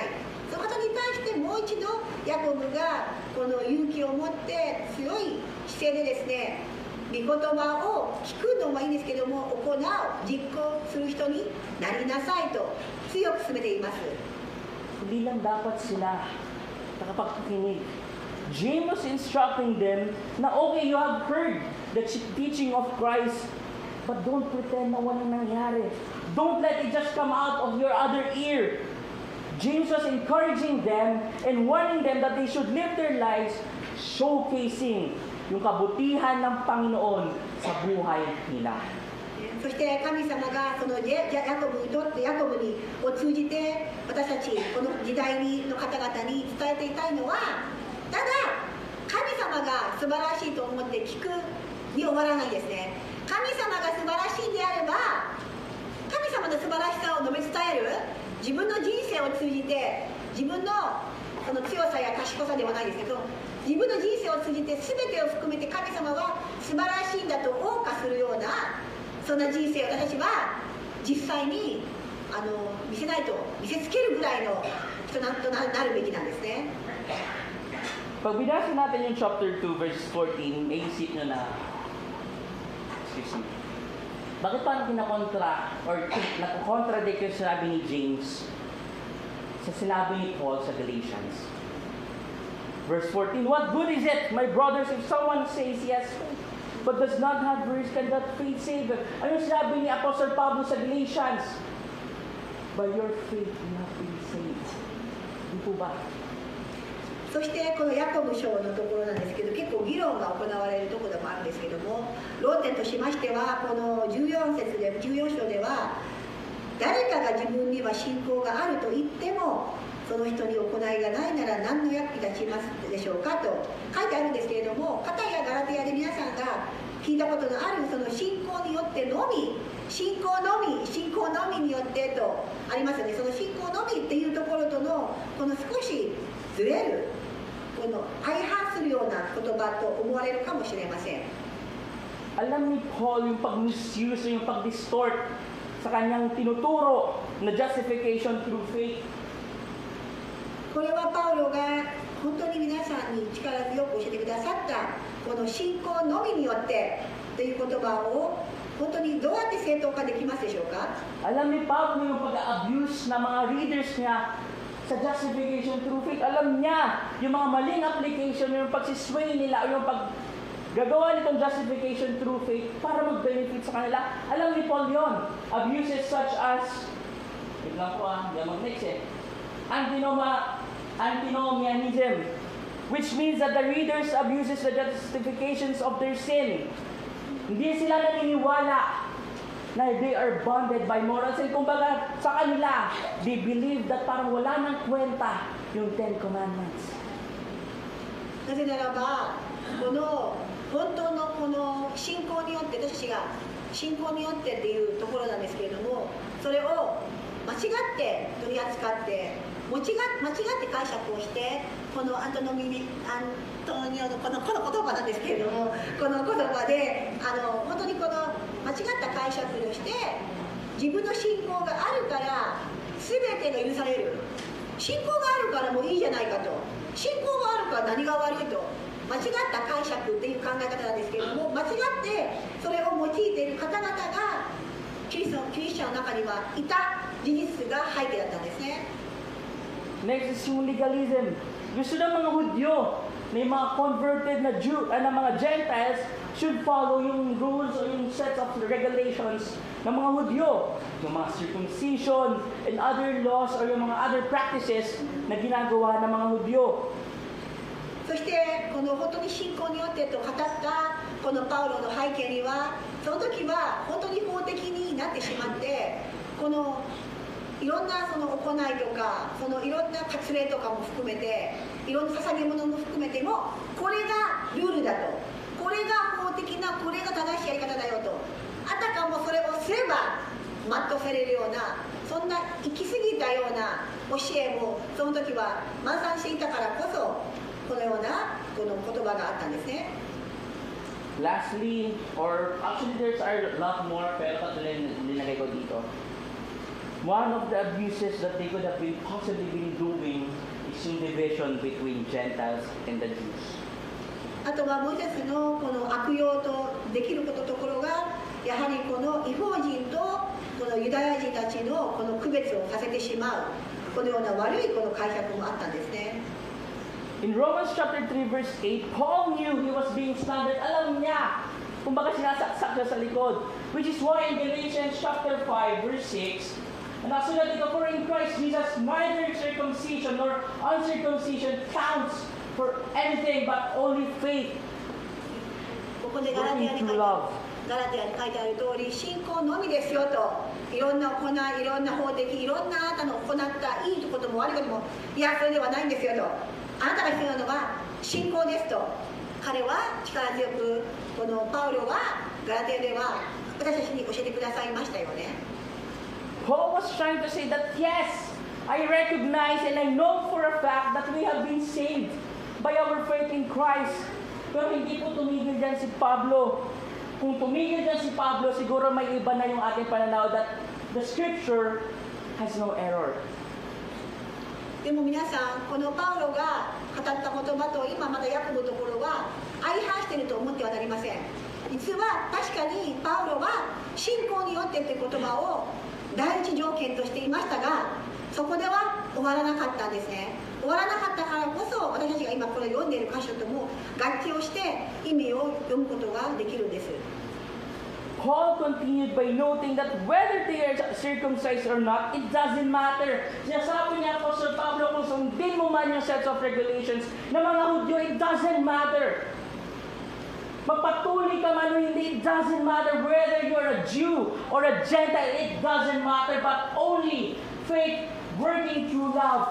その方に対してもう一度ヤコブがこの勇気を持って強い姿勢でですね、御言葉を聞くのはいいですけども、行う、実行する人になりなさいと強く勧めています。Hindi lang dapat sila nakapagpakinig. James was instructing them na okay, you have heard the teaching of Christ, but don't pretend na walang nangyari. Don't let it just come out of your other ear. James was encouraging them and warning them that they should live their lives showcasing yung kabutihan ng Panginoon sa buhay nila. そして神様がそのヤコブにを通じて私たちこの時代の方々に伝えていたいのは、ただ神様が素晴らしいと思って聞くに終わらないですね。神様が素晴らしいであれば、神様の素晴らしさを述べ伝える、自分の人生を通じて自分のその強さや賢さではないですけど、自分の人生を通じて全てを含めて神様は素晴らしいんだと謳歌するようなそんな人生を私たちは実際に見せないと、見せつけるぐらいの人となるべきなんですね。Pag binasa natin yung chapter 2 verse 14, may isip nyo na, excuse me, bakit parang kinakontra or nakakontradict yung sinabi ni James sa sinabi ni Paul sa Galatians? Verse 14, what good is it, my brothers, if someone says he has faith, but does not have works, can that faith save him? Ano yung sinabi ni Apostle Pablo sa Galatians? By your faith you have been saved. Di po ba? そしてこのヤコブ書のところなんですけど、結構議論が行われるところでもあるんですけども、論点としましてはこの14章では、誰かが自分には信仰があると言ってもその人に行いがないなら何の役に立ちますでしょうかと書いてあるんですけれども、片やガラテヤで皆さんが聞いたことのあるその信仰によってのみ、信仰のみによってとありますよね。その信仰のみっていうところとのこの少しずれる、この相反するような言葉と思われるかもしれません。Alam ni Paul yung pag-misuse, yung pag-distort sa kanyang tinuturo na justification through faith. これはパウロが本当に皆さんに力強く教えてくださったこの信仰のみによってという言葉を本当にどうやって正当化できますでしょうか。 Alam ni Pablo yung pag-abuse ng mga readers niya sa justification through faith. Alam niya yung mga maling application, yung pagsisway nila o yung paggagawa nitong justification through faith para mag-benefit sa kanila. Alam ni Paul yun. Abuses such as, wait lang po mag-next antinomianism, which means that the readers abuses the justifications of their sin. Hindi sila naniniwala na they are bonded by morals. And kumbaga sa kanila, they believe that parang wala nang kwenta yung Ten Commandments. なぜならば、この本当のこの信仰によって、私たちが信仰によってっていうところなんですけれども、それを間違って取り扱って間違って解釈をして、このアントニオのこの言葉なんですけれども、この言葉で本当にこの間違った解釈をして、自分の信仰があるから全てが許される、信仰があるからもういいじゃないかと、信仰があるから何が悪いと、間違った解釈っていう考え方なんですけれども、間違ってそれを用いている方々がキリスチャンの中にはいた事実が背景だったんですね。Next is yung legalism. Gusto ng mga Hudyo na yung mga converted na na mga Gentiles should follow yung rules o yung sets of regulations ng mga Hudyo. Yung mga circumcision and other laws or yung mga other practices na ginagawa ng mga Hudyo. そしてこの本当に信仰によってと語ったこのパウロの背景には、その時は本当に法的になってしまって、このいろんなその行いとか、そのいろんな割礼とかも含めて、いろんな捧げ物も含めても、これがルールだと、これが法的な、これが正しいやり方だよと、あたかもそれをすれば全うされるような、そんな行き過ぎたような教えもその時は満載していたからこそ、このようなこの言葉があったんですね。Lastly, or actually there's a lot more, pero linagay ko dito. One of the abuses that they could have been possibly been doing is yung division between Gentiles and the Jews. あとはもう一つのこの悪用とできるところが、やはりこの異邦人とこのユダヤ人たちのこの区別をさせてしまう、このような悪いこの解釈もあったんですね。In Romans chapter 3 verse 8, Paul knew he was being slandered. Alam niya kung baka sinasaksak siya sa likod. Which is why in Galatians chapter 5 verse 6, nasulat dito, for in Christ Jesus neither circumcision nor uncircumcision counts for anything but only faith. ここでガラティアに書いてある通り、信仰のみですよと、いろんな行い、いろんな法的、いろんなあなたの行ったいいことも悪いことも、いやそれではないんですよと、あなたが必要なのは信仰ですと、彼は力強くこのパウロはガラティアでは私たちに教えてくださいましたよね。Paul was trying to say that yes, I recognize and I know for a fact that we have been saved by our faith in Christ. Pero hindi po tumigil dyan si Pablo. Kung tumigil dyan si Pablo, siguro may iba na yung ating pananaw that the scripture has no error. でも皆さん、このパウロが語った言葉と今まだ訳ぶところは相反していると思ってはなりません。実は確かにパウロは信仰によってという言葉を第一条件としていましたが、そこでは終わらなかったんですね。終わらなかったからこそ、私たちが今これを読んでいる箇所とも合致をして意味を読むことができるんです。Paul continued by noting that whether they are circumcised or not, it doesn't matter. Sinasabi niya po Sir Pablo, kung sundin mo man yung sets of regulations ng mga Hudyo, it doesn't matter. Magpatuloy ka man o hindi, it doesn't matter whether you're a Jew or a Gentile, it doesn't matter, but only faith working through love.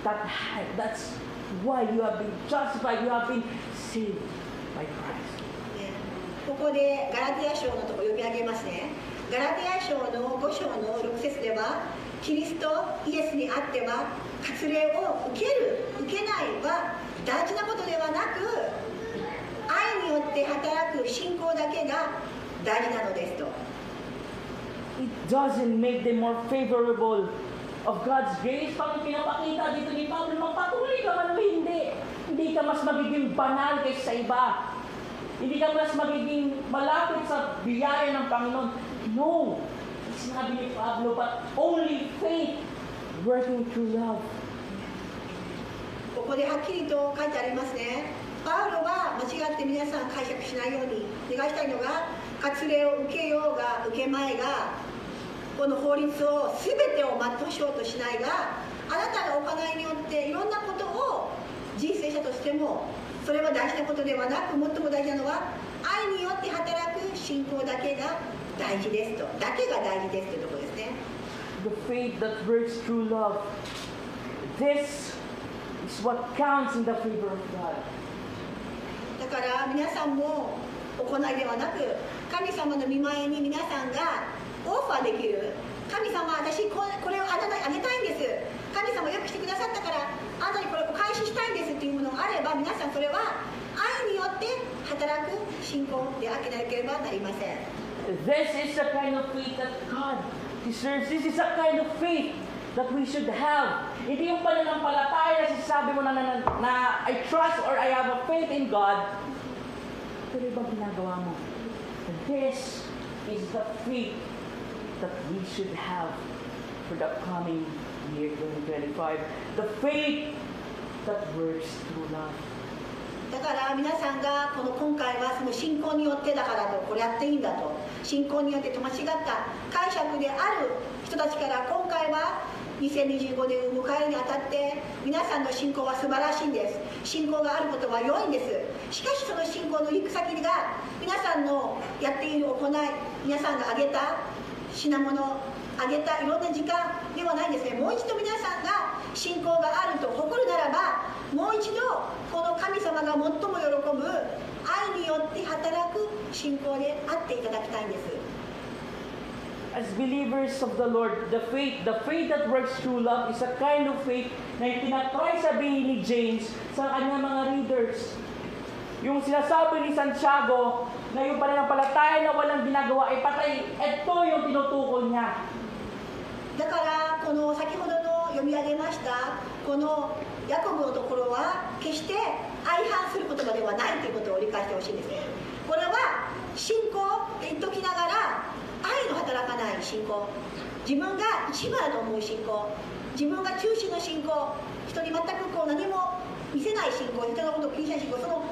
That's why you have been justified, you have been saved by Christ. ここでガラティア書のところ読み上げますね。ガラティア書の5章の6節では、キリストイエスにあっては割礼を受ける受けないは大事なことではなく、愛によって働く信仰だけが大事なのですと。 It doesn't make them more favorable of God's grace. Pag pinapakita dito ni Pablo, magpatuloy ka man o hindi. Hindi ka mas magiging banal kaysa sa iba. Hindi ka mas magiging malapit sa biyaya ng Panginoon. No! Sinabi ni Pablo, but only faith working through love. ここではっきりと書いてありますね。パウロは間違って皆さん解釈しないように願いしたいのが、割礼を受けようが受けまいが、この法律を全てを全うしようとしないが、あなたの行いによっていろんなことを人生者としても、それは大事なことではなく、最も大事なのは愛によって働く信仰だけが大事ですと、だけが大事ですというところですね。The faith that works through love. This is what counts in the favor of God. だから皆さんも行いではなく、神様の御前に皆さんがオファーできる。神様、私これをあげたいんです。神様よくしてくださったからあなたにこれを開始したいんですっていうものがあれば、皆さんそれは愛によって働く信仰であけなければなりません。 This is the kind of faith that God deserves. This is the kind of faith that we should have. Hindi yung pananampalataya na sinasabi mo na I trust or I have a faith in God. Pero ibang ginagawa mo. This is the faith that we should have for the coming year 2025. The faith that works through love. だから皆さんがこの今回はその信仰によってだからとこれやっていいんだと信仰によってと間違った解釈である人たちから今回は2025年を迎えるにあたって皆さんの信仰は素晴らしいんです。信仰があることは良いんです。しかしその信仰の行く先が皆さんのやっている行い、皆さんが挙げた品物、挙げたいろんな時間ではないんですね。もう一度皆さんが信仰があると誇るならば、もう一度この神様が最も喜ぶ愛によって働く信仰であっていただきたいんです。As believers of the Lord, the faith that works through love is a kind of faith na tinatry sabihin ni James sa kanyang mga readers. Yung sinasabi ni Santiago na yung pananampalataya na walang ginagawa ay patay, ito yung tinutukoy niya. だからこの先ほどの読み上げましたこのヤコブのところは決して相反する言葉ではないということを理解してほしいんですね。これは信仰って言っときながら愛の働かない信仰、自分が一番だと思う信仰、自分が中心の信仰、人に全くこう何も見せない信仰、人のことを気にしない信仰、その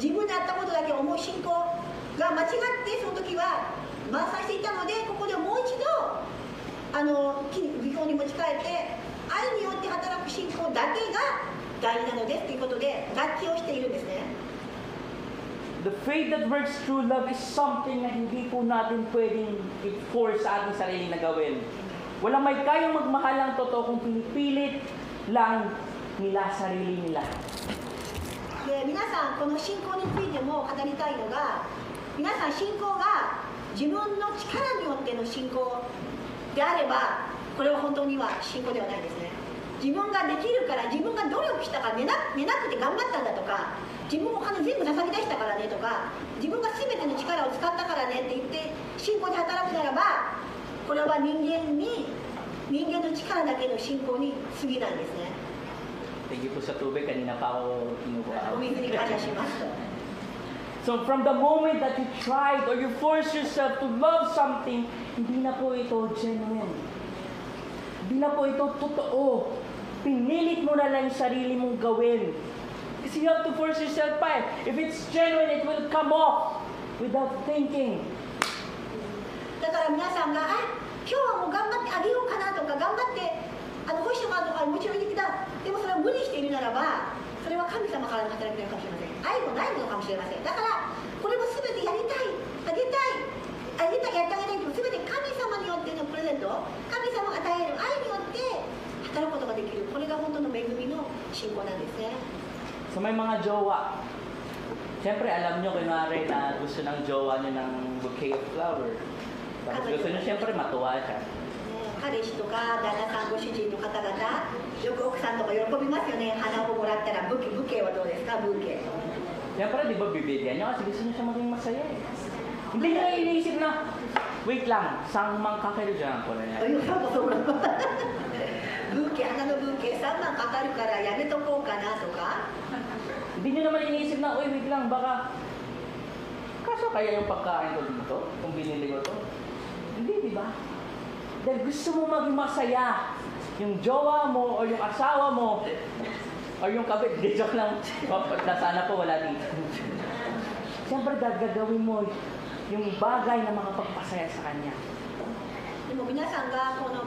自分でやったことだけ思う信仰が間違ってその時は慢散していたので、ここでもう一度技法に持ち替えて愛によって働く信仰だけが大事なのですということで楽器をしているんですね。The faith that works through love is something na hindi po natin pwedeng i-force sa ating sarili na gawin. Walang may kayang magmahal ng totoo kung pinipilit lang nila sarili nila. で皆さんこの信仰についても語りたいのが、皆さん信仰が自分の力によっての信仰であればこれは本当には信仰ではないんですね。自分ができるから、自分が努力したから寝なくて頑張ったんだとか、自分お金全部捧げ出したからねとか、自分が全ての力を使ったからねって言って信仰に働くならば、これは人間の力だけの信仰に過ぎないんですね。Thank you po sa tubig. Kanina pa ako kinukuha. お水に感謝しますと。 So from the moment that you tried or you forced yourself to love something, hindi na po ito genuine. Hindi na po ito totoo. Pinilit mo na lang yung sarili mong gawin. Kasi you have to force yourself pa eh. If it's genuine, it will come off without thinking. だから皆さんが今日はもう頑張ってあげようかなとか、頑張って干してもらうとかもちろんいいだ。でもそれを無理しているならば、それは神様からの働きなのかもしれません。愛もないのかもしれません。だからこれも全てやりたい、あげたい、やってあげたいと全て神様によってのプレゼント、神様が与える愛によって働くことができる。これが本当の恵みの信仰なんですね。 So may mga jowa. Siyempre alam nyo kunwari na gusto ng jowa nyo ng bouquet of flower. Tapos gusto nyo siyempre matuwa siya. 彼氏とか旦那さん、ご主人の方々、よく奥さんとか喜びますよね。花をもらったらブケはどうですか、ブケ。 Siyempre di ba bibigyan nyo kasi gusto nyo siya maging masaya eh. Hindi nyo iniisip na, wait lang, sang mang kakailu dyan ko na yan. ブーケ、花のブーケ3万かかるからやめとこうかなとか。 Hindi nyo naman iniisip na, uy, wait lang, baka kaso kaya yung pagkain ko dito, kung binili ko to? Hindi, di ba? Dahil gusto mo maging masaya, yung jowa mo, o yung asawa mo, o yung kabit, di joke lang, sana po wala dito. Siyempre, gagawin mo yung bagay na makapagpasaya sa kanya. でも皆さんがこの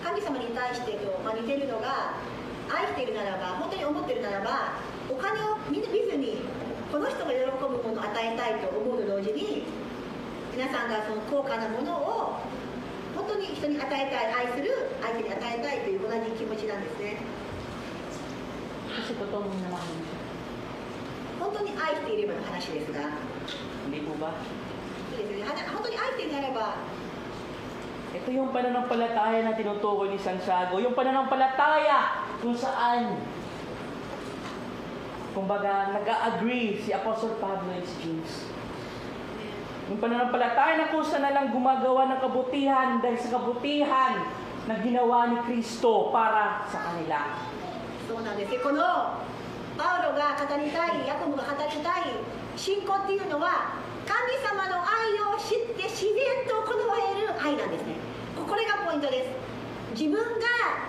神様に対してと似ているのが、愛しているならば、本当に思っているならば、お金を見ずにこの人が喜ぶものを与えたいと思うと同時に、皆さんがその高価なものを本当に人に与えたい、愛する相手に与えたいという同じ気持ちなんですね。 Kasi totoo mo naman. 本当に愛していればの話ですが、 Hindi po ba? いいですね。本当に愛しているならば、Ito yung pananampalataya na tinutukoy ni Santiago. Yung pananampalataya kung saan, kumbaga, nag-a-agree si Apostle Pablo at si James. Yung pananampalataya na kung saan na lang gumagawa ng kabutihan dahil sa kabutihan na ginawa ni Kristo para sa kanila. そうなんですよ。このパウロが語りたい、ヤコブが語りたい信仰っていうのは、神様の愛を知って自然と行える愛なんですね。これがポイントです。自分が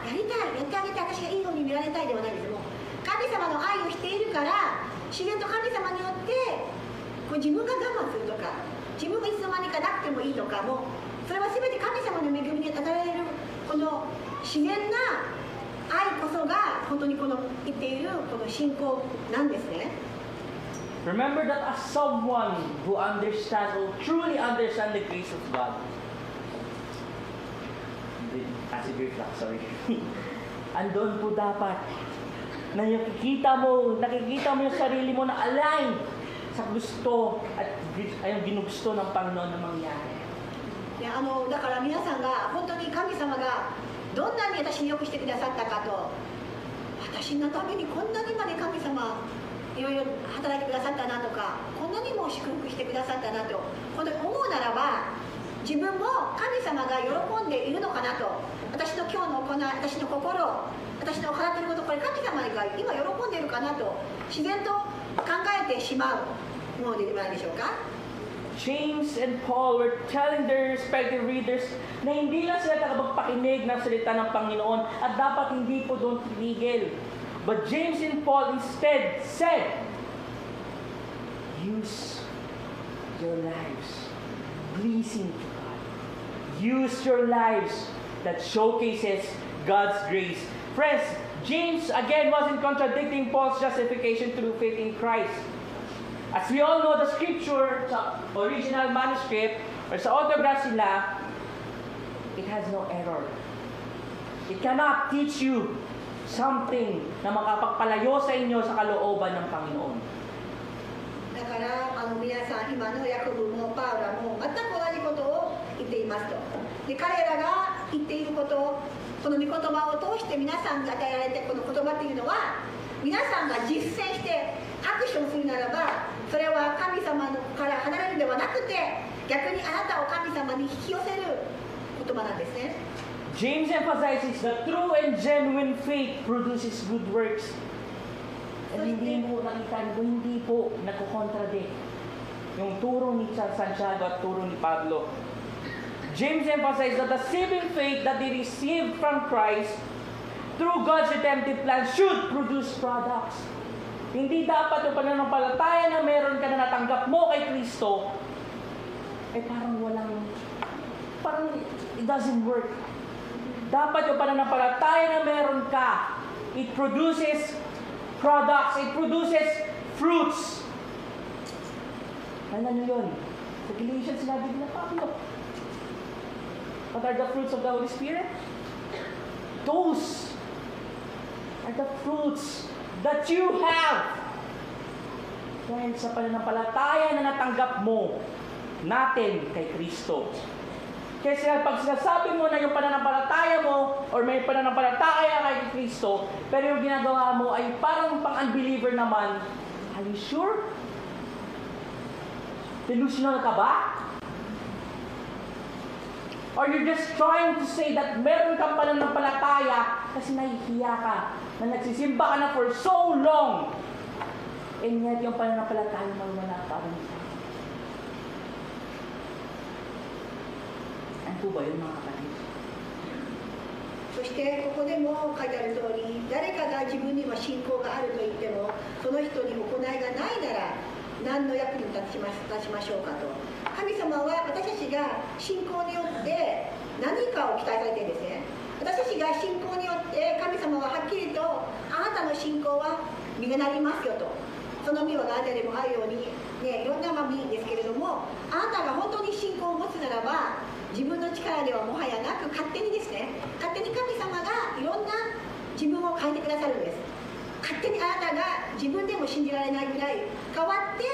やりたい、やってあげて私がいいように見られたいではないんですよ。神様の愛をしているから自然と神様によってこう自分が我慢するとか、自分がいつの間にかなくてもいいとか、もうそれは全て神様の恵みで与えられるこの自然な愛こそが本当にこの言っているこの信仰なんですね。 Remember that as someone who understands or truly understands the grace of God, sorry. Andun po dapat na nakikita mo yung sarili mo na align sa gusto at ay ginugusto ng Panginoon na mangyari. だから皆さんが本当に神様がどんなに私によくしてくださったかと、私のためにこんなにまで神様いろいろ働いてくださったなとか、こんなにも祝福してくださったなと本当に思うならば、自分も神様が喜んでいるのかなと、私の今日の行い、私の心、私の行っていること、これ神様が今喜んでいるかなと自然と考えてしまうものではないでしょうか。 James and Paul were telling their respective readers na hindi lang sila nakapagpakinig ng salita ng Panginoon at dapat hindi po doon tinigil. But James and Paul instead said, use your lives pleasing to God. Use your lives that showcases God's grace. Friends, James again wasn't contradicting Paul's justification through faith in Christ. As we all know, the scripture, sa original manuscript, or sa autograph sila, it has no error. It cannot teach you something na makapagpalayo sa inyo sa kalooban ng Panginoon. だから皆さん、今のヤコブもパウラも全く同じことを言っていますと。で、彼らが言っていること、この御言葉を通して皆さんが与えられてこの言葉っていうのは、皆さんが実践してアクションするならば、それは神様から離れるではなくて、逆にあなたを神様に引き寄せる言葉なんですね。 James emphasizes that true and genuine faith produces good works. At hindi mo nakita, hindi po nagko-contradict yung turo ni Santiago at turo ni Pablo. James emphasizes that the saving faith that they received from Christ through God's redemptive plan should produce products. Hindi dapat yung pananampalataya na meron ka na natanggap mo kay Kristo, parang it doesn't work. Dapat yung pananampalataya na meron ka, it produces products, it produces fruits. Ano yun? Sa Galatians sinabi nila Pablo. What are the fruits of the Holy Spirit? Those are the fruits that you have. Dahil sa pananampalataya na natanggap mo natin kay Kristo. Kasi pag sinasabi mo na yung pananampalataya mo or may pananampalataya kay Kristo, pero yung ginagawa mo ay parang pang-unbeliever naman, are you sure? Delusional ka ba? Or you're just trying to say that meron kang pananampalataya kasi nahihiya ka, na nagsisimba ka na for so long, and yet yung pananampalataya mo wala pa rin. Ano po ba yun, mga kapatid? そしてここでも書いてある通り、誰かが自分には信仰があると言っても、その人に行いがないなら何の役に立ちましょうかと。神様は私たちが信仰によって何かを期待されているんですね。私たちが信仰によって神様ははっきりとあなたの信仰は実がなりますよと。その実は何でもあるように、ね、いろんな実ですけれども、あなたが本当に信仰を持つならば、自分の力ではもはやなく勝手にですね、勝手に神様がいろんな自分を変えてくださるんです。勝手にあなたが自分でも信じられないぐらい変わって、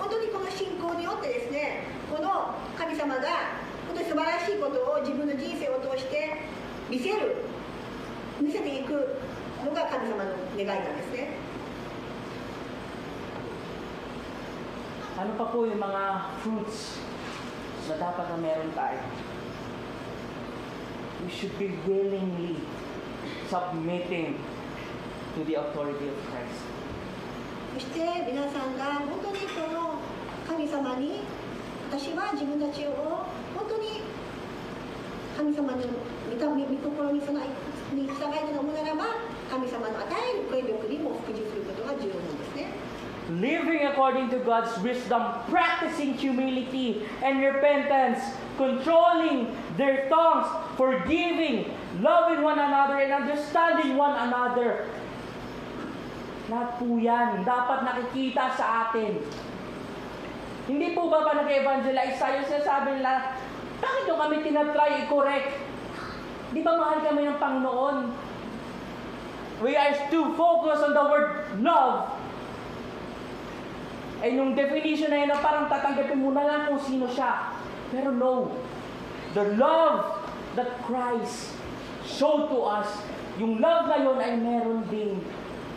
本当にこの信仰によってですね、この神様が本当に素晴らしいことを自分の人生を通して見せていくのが神様の願いなんですね。Ano pa po yung mga fruits na dapat na meron tayo? We should be willingly submitting to the authority of Christ. そして皆さんが本当にこの神様に、私は自分たちを本当に神様の御心に従いたいと思うならば、神様の与える権力にも服従することが重要なんですね。Living according to God's wisdom, practicing humility and repentance, controlling their tongues, forgiving, loving one another, and understanding one another. Lahat po yan, dapat nakikita sa atin. Hindi po ba nag-evangelize tayo, sinasabi nila, bakit nyo kami tinatry i-correct? Di ba mahal kami ng Panginoon? We are too focused on the word love. Eh yung definition na yun, parang tatanggapin mo na lang kung sino siya. Pero no, the love that Christ showed to us, yung love na yun ay meron ding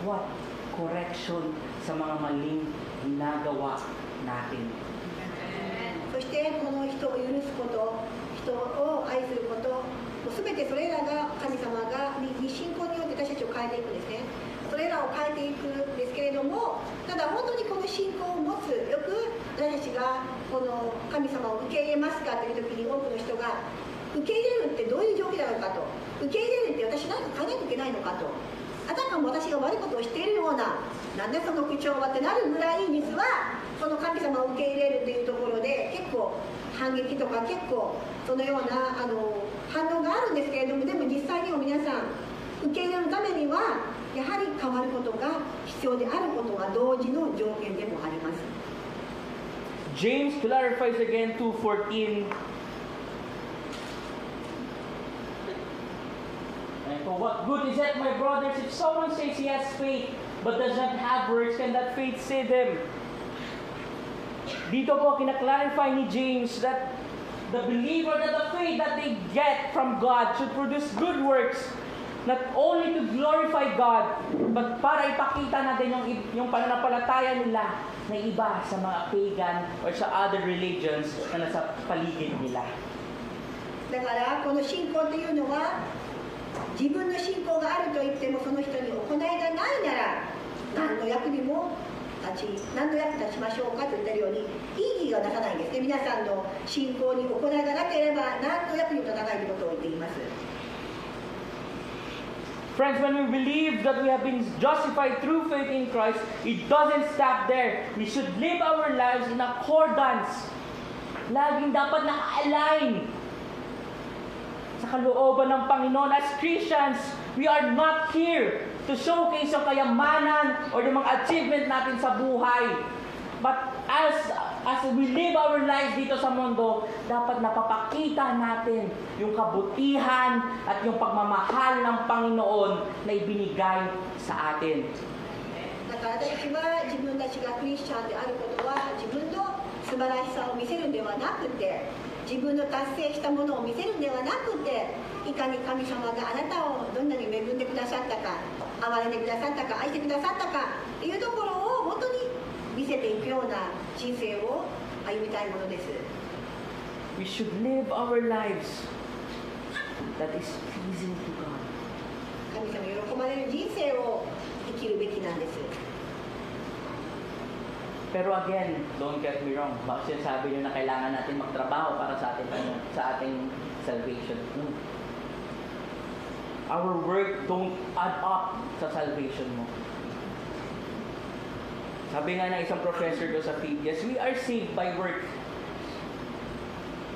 what? Correction sa mga maling ginagawa natin. そしてこの人を許すこと、人を愛すること、すべてそれらが神様が信仰によって私たちを変えていくんですね。それらを変えていくんですけれども、ただ本当にこの信仰を持つ、よく私たちがこの神様を受け入れますかという時に多くの人が、受け入れるってどういう状況なのかと、受け入れるって私何か変えなきゃいけないのかと、あたかも私が悪いことをしているような、なんでその口調はってなるぐらい、実はその神様を受け入れるっていうところで結構反撃とか結構そのような反応があるんですけれども、でも実際にも皆さん受け入れるためにはやはり変わることが必要であることが同時の条件でもあります。 James clarifies again 2:14. And for what good is it, my brothers, if someone says he has faith but does not have works, can that faith save him? Dito po kinaklarify ni James that the believer, that the faith that they get from God should produce good works, not only to glorify God, but para ipakita natin yung pananampalataya nila na iba sa mga pagan or sa other religions na nasa paligid nila. だからこの信仰というのは自分の信仰があると言ってもその人に行いがないなら何の役に立ちましょうかと言ってるように意義がなさないんですね。皆さんの信仰に行いがなければ何の役に立たないということを言っています。 Friends, when we believe that we have been justified through faith in Christ, it doesn't stop there. We should live our lives in accordance. Laging dapat naka-align sa kalooban ng Panginoon. As Christians, we are not here to showcase yung kayamanan or yung mga achievement natin sa buhay. But as we live our lives dito sa mundo, dapat napapakita natin yung kabutihan at yung pagmamahal ng Panginoon na ibinigay sa atin. だから私は自分たちがクリスチャンであることは自分の素晴らしさを見せるんではなくて、自分の達成したものを見せるんではなくて、いかに神様があなたをどんなに恵んでくださったか、憐れんでくださったか、愛してくださったかというところを本当に見せていくような人生を歩みたいものです。 We should live our lives that is pleasing to God. 神様に喜ばれる人生を生きるべきなんです。 Pero again, don't get me wrong. Bakit sinasabi nyo na kailangan natin magtrabaho para sa ating salvation? No. Our work don't add up sa salvation mo. Sabi nga ng isang professor ko sa PBS, we are saved by work.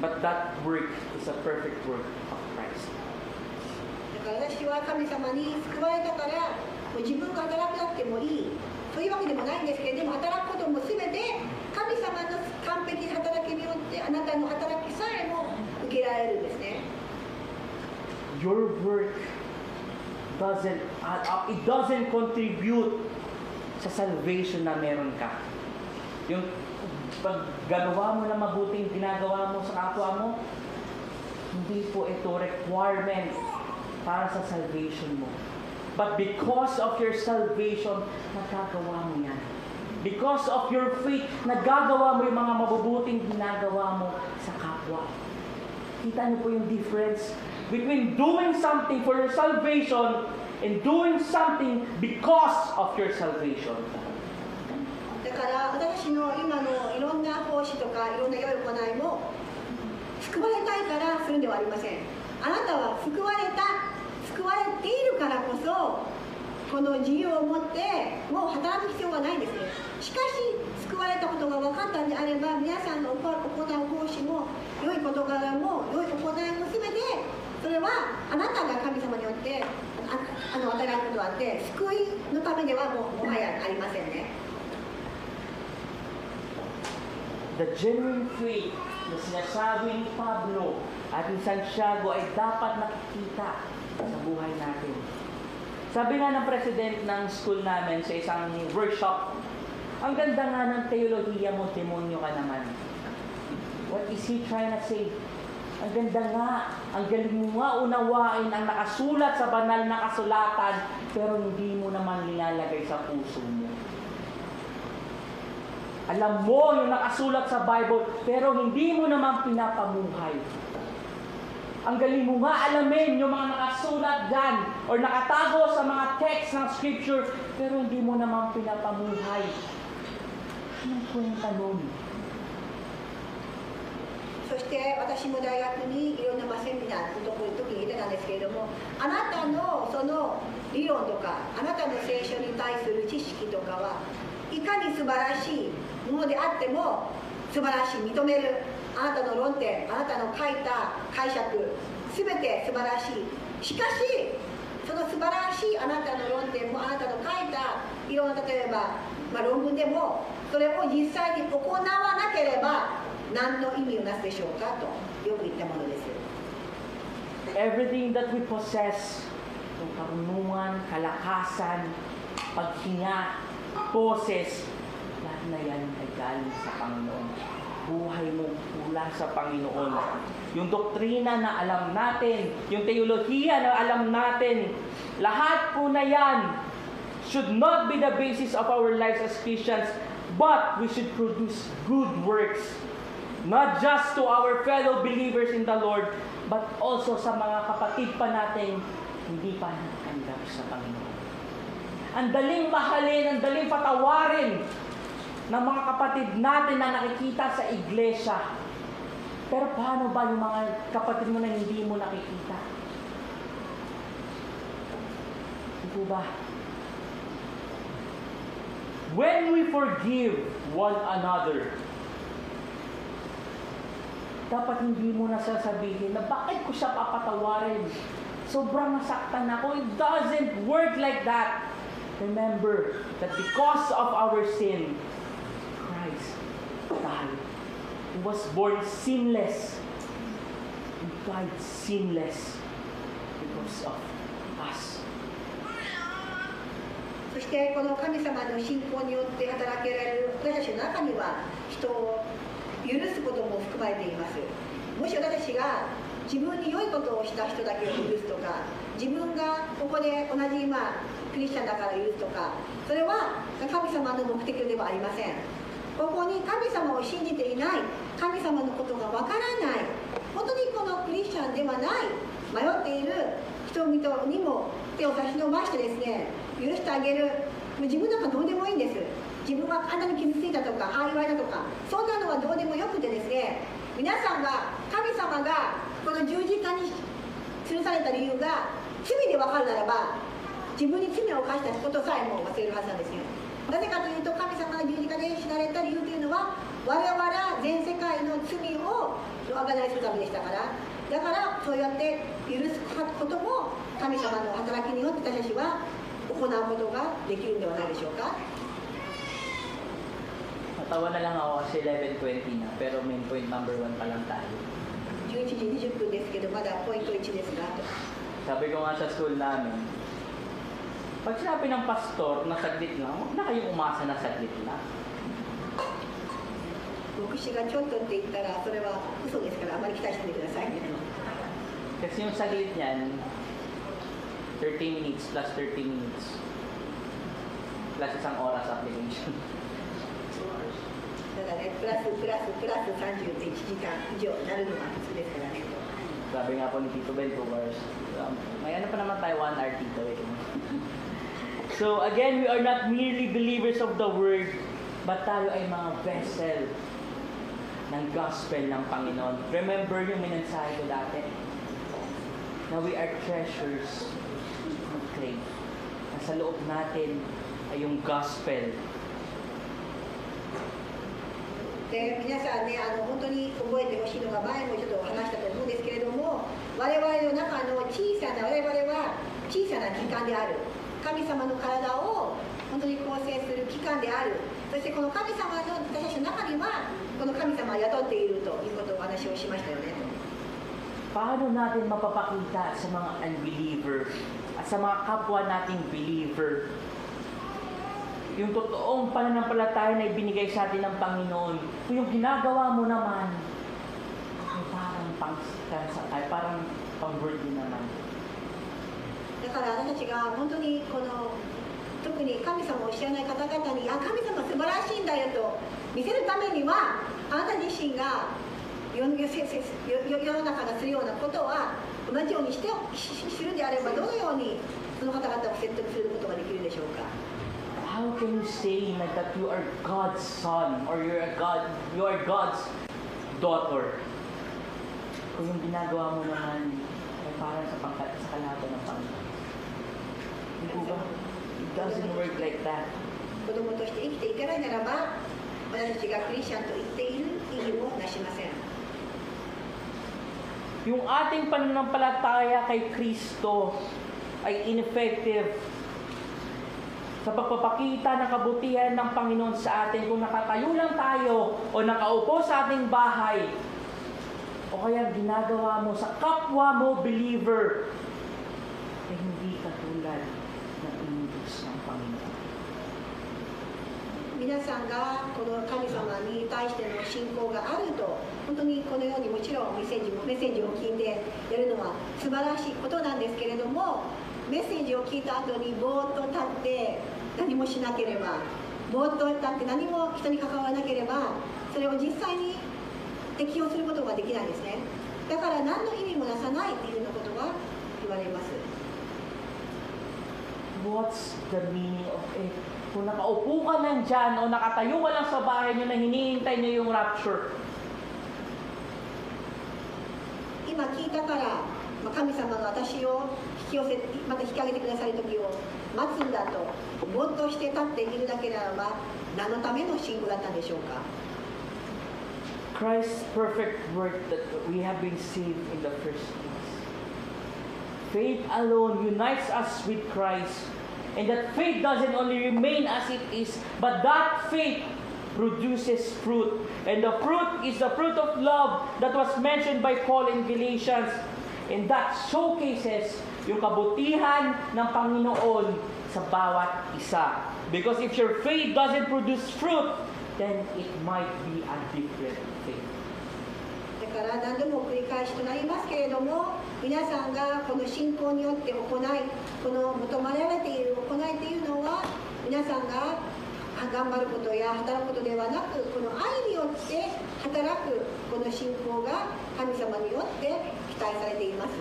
But that work is a perfect work of Christ. だから私は神様に救われたからもう自分が働かなくてもいい、そういうわけでもないんですけれども、働くことも全て神様の完璧な働きによってあなたの働きさえも受けられるんですね。 Your work doesn't add up. It doesn't contribute sa salvation na meron ka. Yung paggagawa mo na mabuting ginagawa mo sa kapwa mo, Hindi po ito requirement para sa salvation mo. But because of your salvation, nagagawa mo yan. Because of your faith, nagagawa mo yung mga mabubuting ginagawa mo sa kapwa. Kita niyo po yung difference between doing something for your salvation and doing something because of your salvation. だから私の今のいろんな奉仕とかいろんな良い行いも救われたいからするんではありません。あなたは救われているからこそこの自由を持ってもう働く必要はないんですね。しかし救われたことが分かったんであれば、皆さんの行う奉仕も良い事柄も良い行いも全てそれはあなたが神様によって与えられることがあって、救いのためではもはやありませんね。The genuine faith na sinasabi ni Pablo at ni Santiago ay dapat nakikita sa buhay natin. Sabi nga ng president ng school namin sa isang workshop, ang ganda nga ng teolohiya mo, demonyo ka naman. What is he trying to say? Ang ganda nga, ang galing mo nga unawain ang nakasulat sa banal na kasulatan, pero hindi mo naman nilalagay sa puso mo. Alam mo yung nakasulat sa Bible, pero hindi mo naman pinapamuhay. Ang galing mo nga alamin yung mga nakasulat dyan or nakatago sa mga text ng Scripture, pero hindi mo naman pinapamuhay. Anong kwenta nun? そして私も大学にいろんなセミナーの時に行ってたんですけれども、あなたのその理論とかあなたの聖書に対する知識とかはいかに素晴らしいものであっても素晴らしい認める、あなたの論点、あなたの書いた解釈全て素晴らしい。しかしその素晴らしいあなたの論点もあなたの書いたいろんな例えば、論文でもそれを実際に行わなければ何の意味をなすでしょうかとよく言ったものです。 Everything that we possess, yung karunungan, kalakasan, paghinga, boses, lahat na yan ay galing sa Panginoon. Buhay mo mula sa Panginoon. Yung doktrina na alam natin, yung teolohiya na alam natin, lahat po na yan should not be the basis of our lives as Christians, but we should produce good works. Not just to our fellow believers in the Lord, but also sa mga kapatid pa natin hindi pa nakatanggap sa Panginoon. Ang daling mahalin, ang daling patawarin ng mga kapatid natin na nakikita sa iglesia. Pero paano ba yung mga kapatid mo na hindi mo nakikita? Ito ba? When we forgive one another, dapat hindi mo na sasabihin na bakit ko siya papatawarin? Sobrang nasaktan ako. It doesn't work like that. Remember that because of our sin, Christ died. He was born sinless. He died sinless because of us. そしてこの神様の信仰によって働けられる私たちの中には人を許すことも含まれています。もし私が自分に良いことをした人だけを許すとか、自分がここで同じクリスチャンだから許すとか、それは神様の目的ではありません。ここに神様を信じていない、神様のことがわからない、本当にこのクリスチャンではない迷っている人々にも手を差し伸ばしてですね、許してあげる。自分なんかどうでもいいんです。自分はあんなに傷ついたとか、ああ言われたとか、そんなのはどうでもよくてですね、皆さんが、神様がこの十字架に吊るされた理由が罪で分かるならば、自分に罪を犯したことさえも忘れるはずなんですよ。なぜかというと、神様が十字架で死なれた理由というのは、我々全世界の罪をあがないするためでしたから、だからそうやって許すことも神様の働きによって私たちは行うことができるんではないでしょうか。 Natawa na lang ako kasi 11:20 na, pero main point number 1 pa lang tayo. 11時20分ですけど、まだポイント1ですが。 Sabi ko nga sa school namin, pag sinabi ng pastor na saglit lang, huwag na kayong umasa na saglit lang. 牧師がちょっとって言ったら、それは嘘ですから、あまり期待しないでくださいね。Kasi yung salit niyan, 30 minutes plus 30 minutes. Plus isang oras application. だからね、プラス30で1時間以上になるのが普通ですからね。 Sabi nga po ni Tito Ben, 2 hours. May ano pa naman tayo, 1 hour Tito. So again, we are not merely believers of the Word, but tayo ay mga vessel ng gospel ng Panginoon. Remember yung minensahe ko dati, na we are treasures of clay. Nasa loob natin ay yung gospel. で皆さんね、本当に覚えてほしいのが前もちょっと話したと思うんですけれども、我々の中の我々は小さな器官である、神様の体を本当に構成する器官である、そしてこの神様の私たちの中にはこの神様を雇っているということをお話をしましたよね。 Paano natin mapapakita sa mga unbeliever at sa mga kapwa nating believer yung totoong pananampalataya na ibinigay sa atin ng Panginoon? Kung yung ginagawa mo naman ay parang pang-word din naman. だから私たちが本当に特に神様を知らない方々に神様素晴らしいんだよと見せるためには、あなた自身が世の中がするようなことは同じようにするであれば、どのようにその方々を説得することができるでしょうか。 How can you say that you are God's son or you are God's daughter? Kung yung ginagawa mo naman ay parang sa kalahatan ng Panginoon. Hindi po ba? It doesn't work like that. 子供として生きていかないならば、私たちがクリスチャンと言っている意義をなしません。 Yung ating pananampalataya kay Kristo ay ineffective sa pagpapakita ng kabutihan ng Panginoon sa atin kung nakatayo lang tayo o nakaupo sa ating bahay o kaya ginagawa mo sa kapwa mo believer ay hindi katulad ng inutos ng Panginoon. 皆さんがこの神様に対しての信仰があると、本当にこのようにもちろんメッセージを聞いてやるのは素晴らしいことなんですけれども、メッセージを聞いた後にぼーっと立って何もしなければ、ぼーっと立って何も人に関わらなければ、それを実際に適用することができないんですね。だから何の意味もなさないというようなことが言われます。 What's the meaning of it? Kung nakaupo ka lang dyan o nakatayo ka lang sa bahay nyo na hinihintay nyo yung rapture. 今聞いたから、神様が私をまた引き上げてくださる時を待つんだとぼーっとして立っているだけならば、何のための信仰だったんでしょうか。 Christ's perfect work that we have been saved in the first place. Faith alone unites us with Christ, and that faith doesn't only remain as it is, but that faith produces fruit. And the fruit is the fruit of love that was mentioned by Paul in Galatians. And that showcases yung kabutihan ng Panginoon sa bawat isa. Because if your faith doesn't produce fruit, then it might be a different faith. だから何度も繰り返しとなりますけれども、皆さんがこの信仰によって行い、この求められている行いというのは、皆さんが頑張ることや働くことではなく、この愛によって働くこの信仰が神様によって期待されています。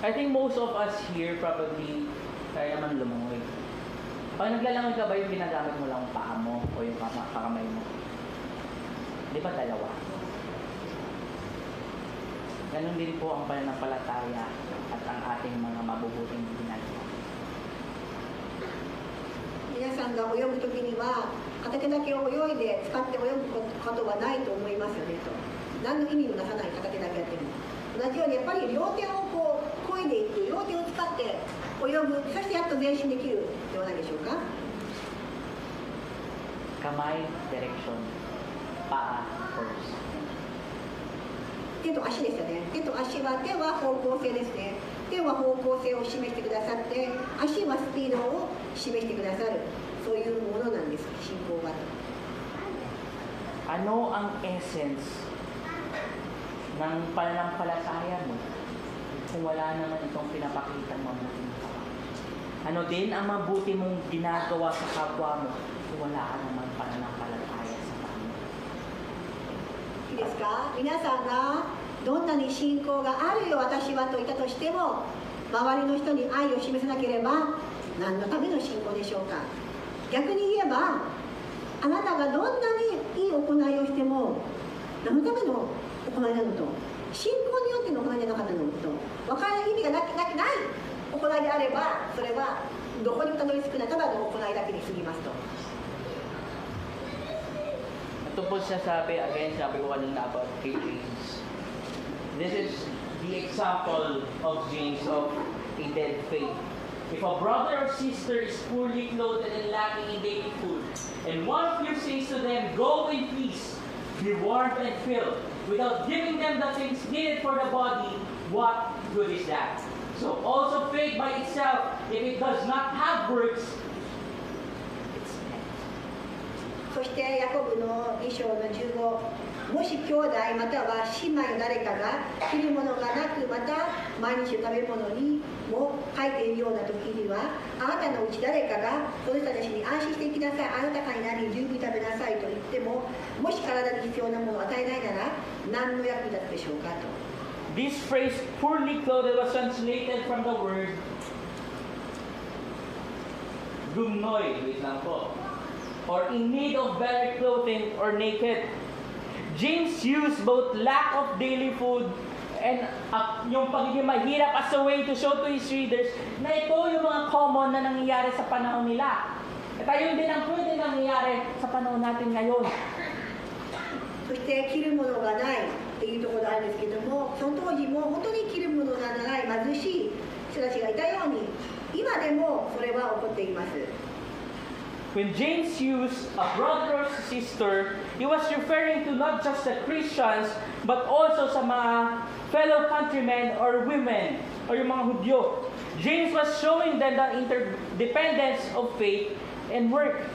I think most of us here probably kaya naman lumungoy. Pag naglalangoy ka ba, yung ginagamit mo lang ang paa mo o yung kamay mo? Di ba dalawa? Ganun din po ang pananampalataya at ang ating mga mabubuting ginagawa. 皆さんが泳ぐときには片手だけを泳いで使って泳ぐことはないと思いますよねと。何の意味もなさない片手だけやっても。同じようにやっぱり両手をこう漕いでいく、両手を使って泳ぐ、そしてやっと前進できるではないでしょうか。 Kamay, direction, paa, first. 手と足ですよね。手と足は、手は方向性ですね。手は方向性を示してくださって、足はスピードを示してくださる、そういうものなんです、信仰が。 Ano ang essence ng pananampalataya mo? kung wala naman itong pinapakita mabuting gawa? Ano din ang mabuti mong ginagawa sa kapwa mo kung wala ka naman pananampalataya sa Panginoon? いいですか？皆さんがどんなに信仰があるよ私はと言ったとしても、周りの人に愛を示さなければ何のための信仰でしょうか？逆に言えば、あなたがどんなにいい行いをしても何のための行いなのと、信仰によっての行いじゃなかったのと分からない意味がない行いであれば、それはどこにもたどり着くなただの行いだけに過ぎますと。 Ito po sinasabi, again, sabi ko kanina about kay James. This is the example of James of a dead faith. If a brother or sister is poorly clothed and lacking in daily food, and one of you says to them, "Go in peace, be warmed and filled," without giving them the things needed for the body, what good is that? So also faith by itself, if it does not have works, it's dead. そしてヤコブの2章の15、もし兄弟または姉妹の誰かが着るものがなく、また毎日の食べ物にも書いているような時には、あなたのうち誰かがその人たちに安心していきなさい、あなたかになり十分に食べなさいと言っても、もし体に必要なものを与えないなら何の役に立つでしょうかと。 This phrase, poorly clothed, was translated from the word gumnoy, wait lang po, or in need of better clothing or naked. James used both lack of daily food and yung pagiging mahirap as a way to show to his readers na ito yung mga common na nangyayari sa panahon nila. At ayun din ang pwede nangyayari sa panahon natin ngayon. そして着るものがないっていうところがあるんですけども、その当時も本当に着るものがない貧しい人たちがいたように、今でもそれは起こっています。 When James used a brother or sister, he was referring to not just the Christians, but also sa mga fellow countrymen or women, or yung mga Hudyo. James was showing them the interdependence of faith and work.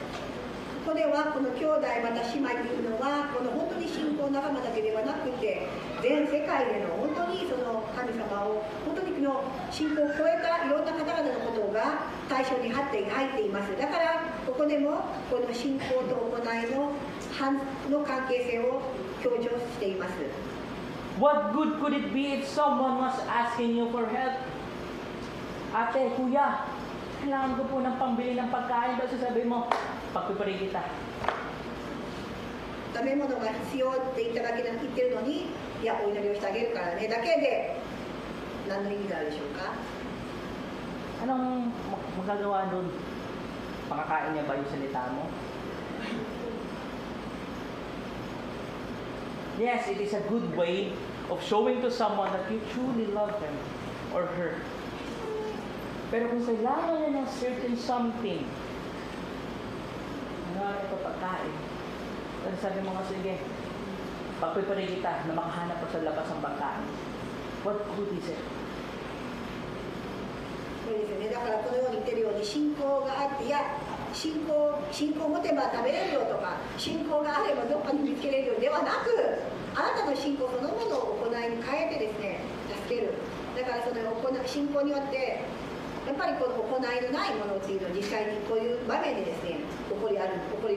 ここではこの兄弟また姉妹というのはこの本当に信仰仲間だけではなくて、全世界での本当にその神様を本当にこの信仰を超えたいろんな方々のことが対象に入っています。だからここでもこの信仰と行いの関係性を強調しています。 What good could it be if someone was asking you for help? Ate, kuya, kailangan ko po ng pambili ng pagkain. Tapos sasabihin mo, pagpipari kita. 食べ物が必要って言っただけ言ってるのに、いやお祈りをしてあげるからねだけで何の意味があるでしょうか？ Anong magagawa doon? Pakakain niya ba yung salita mo? Yes, it is a good way of showing to someone that you truly love him or her. Pero kung kailangan niya ng certain something, ano ito pagkain? Pero sabi mo nga, sige, pagpipari kita na makahanap ko sa labas ng pagkain. What good is it? そうですよね。だからこのように言ってるように信仰があって、いや信仰を持てば食べれるよとか、信仰があればどっかに見つけれるよではなく、あなたの信仰そのものを行いに変えてですね、助ける。だからその信仰によってやっぱりこの行いのないものっていうのは実際にこういう場面でですね、起こりう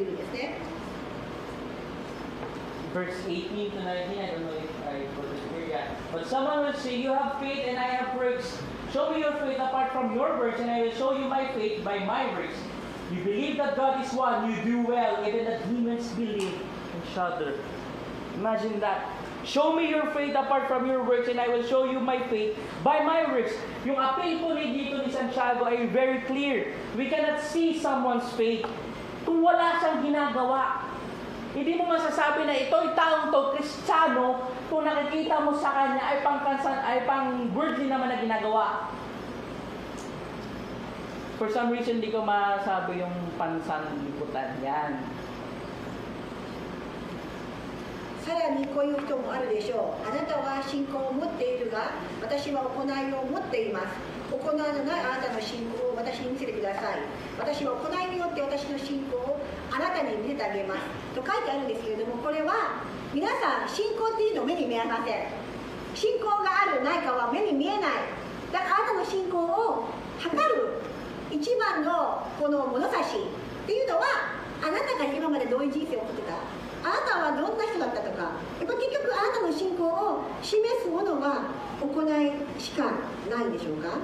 るんですね。Verse 18 to 19, I don't know if I put it here yet. But someone will say, you have faith and I have works. Show me your faith apart from your works, and I will show you my faith by my works. You believe that God is one, you do well. Even the demons believe and shudder. Imagine that. Show me your faith apart from your works, and I will show you my faith by my works. Yung appeal po dito ni Santiago ay very clear. We cannot see someone's faith kung wala siyang ginagawa. Hindi mo masasabi na ito'y taong to, Kristiyano, kung nakikita mo sa kanya ay pang worldly naman na ginagawa. For some reason, di ko masabi yung pansanlibutan. Yan. さらにこういう人もあるでしょう。あなたは信仰を持っているが、私は行いを持っています。行いのないあなたの信仰を私に見せてください。私は行いによって私の信仰をあなたに見せてあげます。と書いてあるんですけれども、これは皆さん信仰っていうのを目に見えません。信仰があるないかは目に見えない。だからあなたの信仰を測る一番のこの物差しっていうのは、あなたが今までどういう人生を送ってた、あなたはどんな人だったとか、やっぱ結局あなたの信仰を示すものは行いしかないんでしょうか。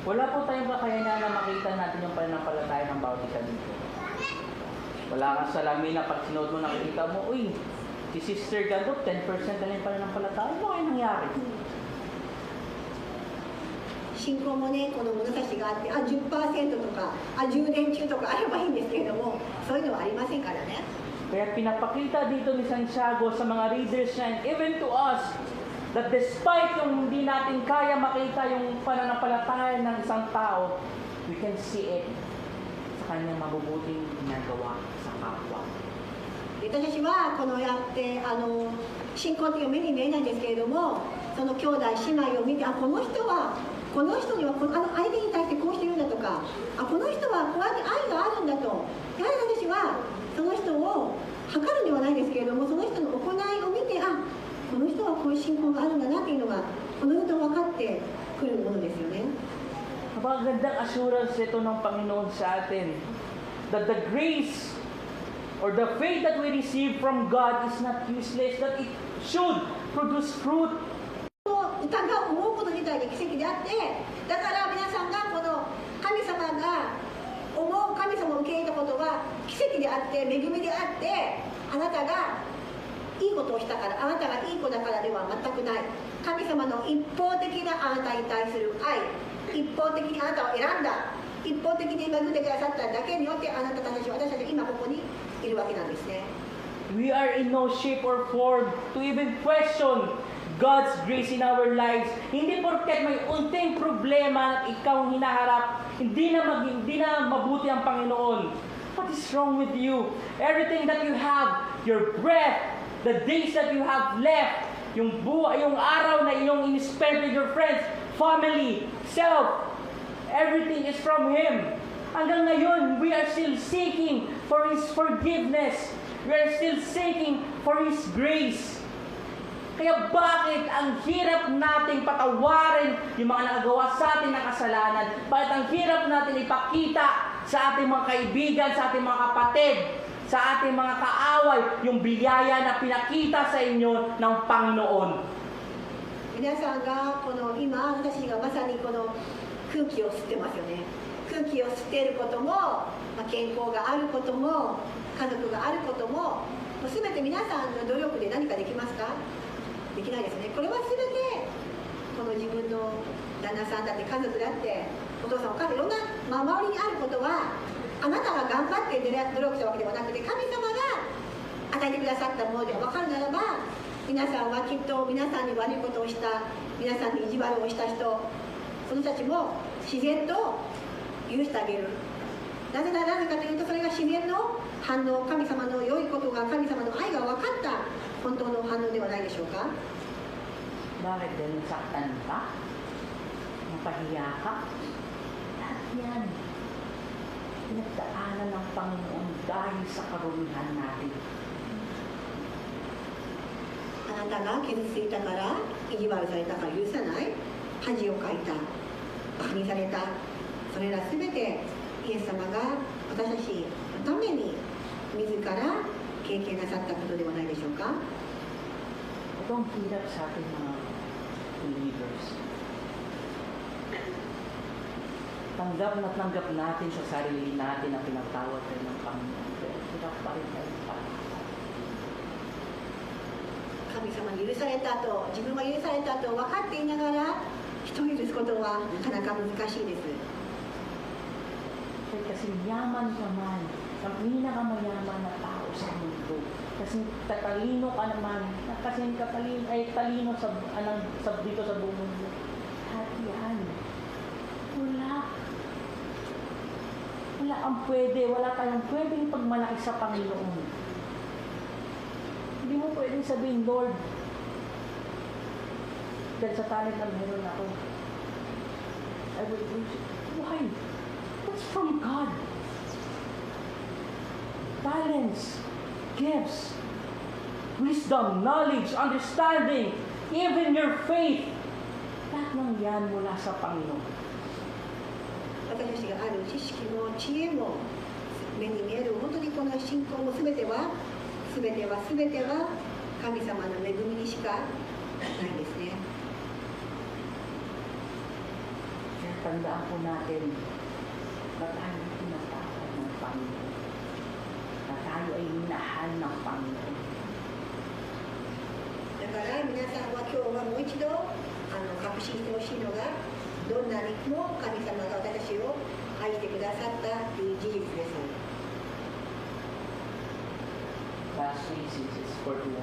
Wala po tayong kakayanan na makita natin yung pananampalataya ng bawat isa dito. Wala kang salamin na pag sinuot mo nakikita mo, uy, si Sister Gandok, 10% na lang yung pananampalataya. Ano kaya nangyari? 信仰もね、この物差しがあって、10% とか、10年中とかあればいいんですけれども、そういうのはありませんからね。 Kaya pinapakita dito ni Santiago sa mga readers niya and even to us that despite yung hindi natin kaya makita yung pananampalataya ng isang tao, we can see it sa kanyang mabubuting ginagawa sa kapwa. 私たちはこのやって信仰っていう目に見えないんですけれども、その兄弟姉妹を見て、この人には相手に対してこうしてるんだとか、この人はこうやって愛があるんだと、やはり私はその人を測るではないですけれども、その人の行いを見て、この人はこういう信仰があるんだなっていうのがおのずと分かってくるものですよね。 Napakagandang assurance ito ng Panginoon sa atin that the grace or the faith that we receive from God is not useless, that it should produce fruit. 疑う思うこと自体が奇跡であって、だから皆さんがこの神様が思う神様を受け入れたことは奇跡であって恵みであって、あなたがいいことをしたから、あなたがいい子だからでは全くない。神様の一方的なあなたに対する愛、一方的にあなたを選んだ、一方的に恵んでくださっただけによってあなたたち、私たちは今ここにいるわけなんですね。 We are in no shape or form to even question God's grace in our lives. Hindi porket may unting problema at ikaw ang hinaharap, hindi na mabuti ang Panginoon. What is wrong with you? Everything that you have, your breath, the days that you have left, yung buhay, yung araw na iyong in-spend with your friends, family, self, everything is from Him. Hanggang ngayon, we are still seeking for His forgiveness. We are still seeking for His grace. Kaya bakit ang hirap nating patawarin yung mga nagagawa sa atin na kasalanan? Bakit ang hirap natin ipakita sa ating mga kaibigan, sa ating mga kapatid, sa ating mga kaaway, yung biyaya na pinakita sa inyo ng Panginoon? 皆さんがこの今私がまさにこの空気を吸ってますよね。空気を吸っていることも、健康があることも、家族があることも、全て皆さんの努力で何かできますか？できないですね。これは全てこの自分の旦那さんだって家族だってお父さんお母さんいろんな周りにあることはあなたが頑張って努力したわけではなくて、神様が与えてくださったもので分かるならば、皆さんはきっと皆さんに悪いことをした、皆さんに意地悪をした人、その人たちも自然と許してあげる。なぜかというと、それが自然の反応、神様の良いことが、神様の愛が分かった本当の反応ではないでしょうか。 Bakit dahil nasaktan ka? Napahiya ka? Lahat yan. Pinagdaanan ng Panginoon dahil sa karumihan natin. あなたが傷ついたから、意地悪されたから許さない、恥をかいた、バカにされた、それらすべてイエス様が私たちのために自ら経験なさったことではないでしょうか。 Ito ang hirap sa ating mga believers. Tanggap na tanggap natin sa sarili natin na pinatawad tayo ng Panginoon. Pero hirap pa rin tayo para. 神様に許されたと、自分が許されたと分かっていながら人を許すことはなかなか難しいです。 Kasi yaman ka man, ang pinakamayaman na tao sa mundo. Kasi tatalino ka naman, kasi talino sa dito sa buong mundo. Lahat yan. Wala ang pwede, wala tayong pwedeng pagmalaki sa Panginoon. Hindi mo pwedeng sabihin, Lord, dahil sa talent na meron ako, I will worship. Why? That's from God. Talents, gifts, wisdom, knowledge, understanding, even your faith, lahat ng yan mula sa Panginoon. 私たちがある知識も知恵も目に見える本当にこの信仰も全ては神様の恵みにしかないんですね。 Tandaan po natin na tayo tinatawag ng Panginoon. Na tayo ay minahal ng Panginoon. だから皆さんは今日はもう一度確信してほしいのが、どんなにも神様が私たちを愛してくださったという事実です。 Last week, it's 41.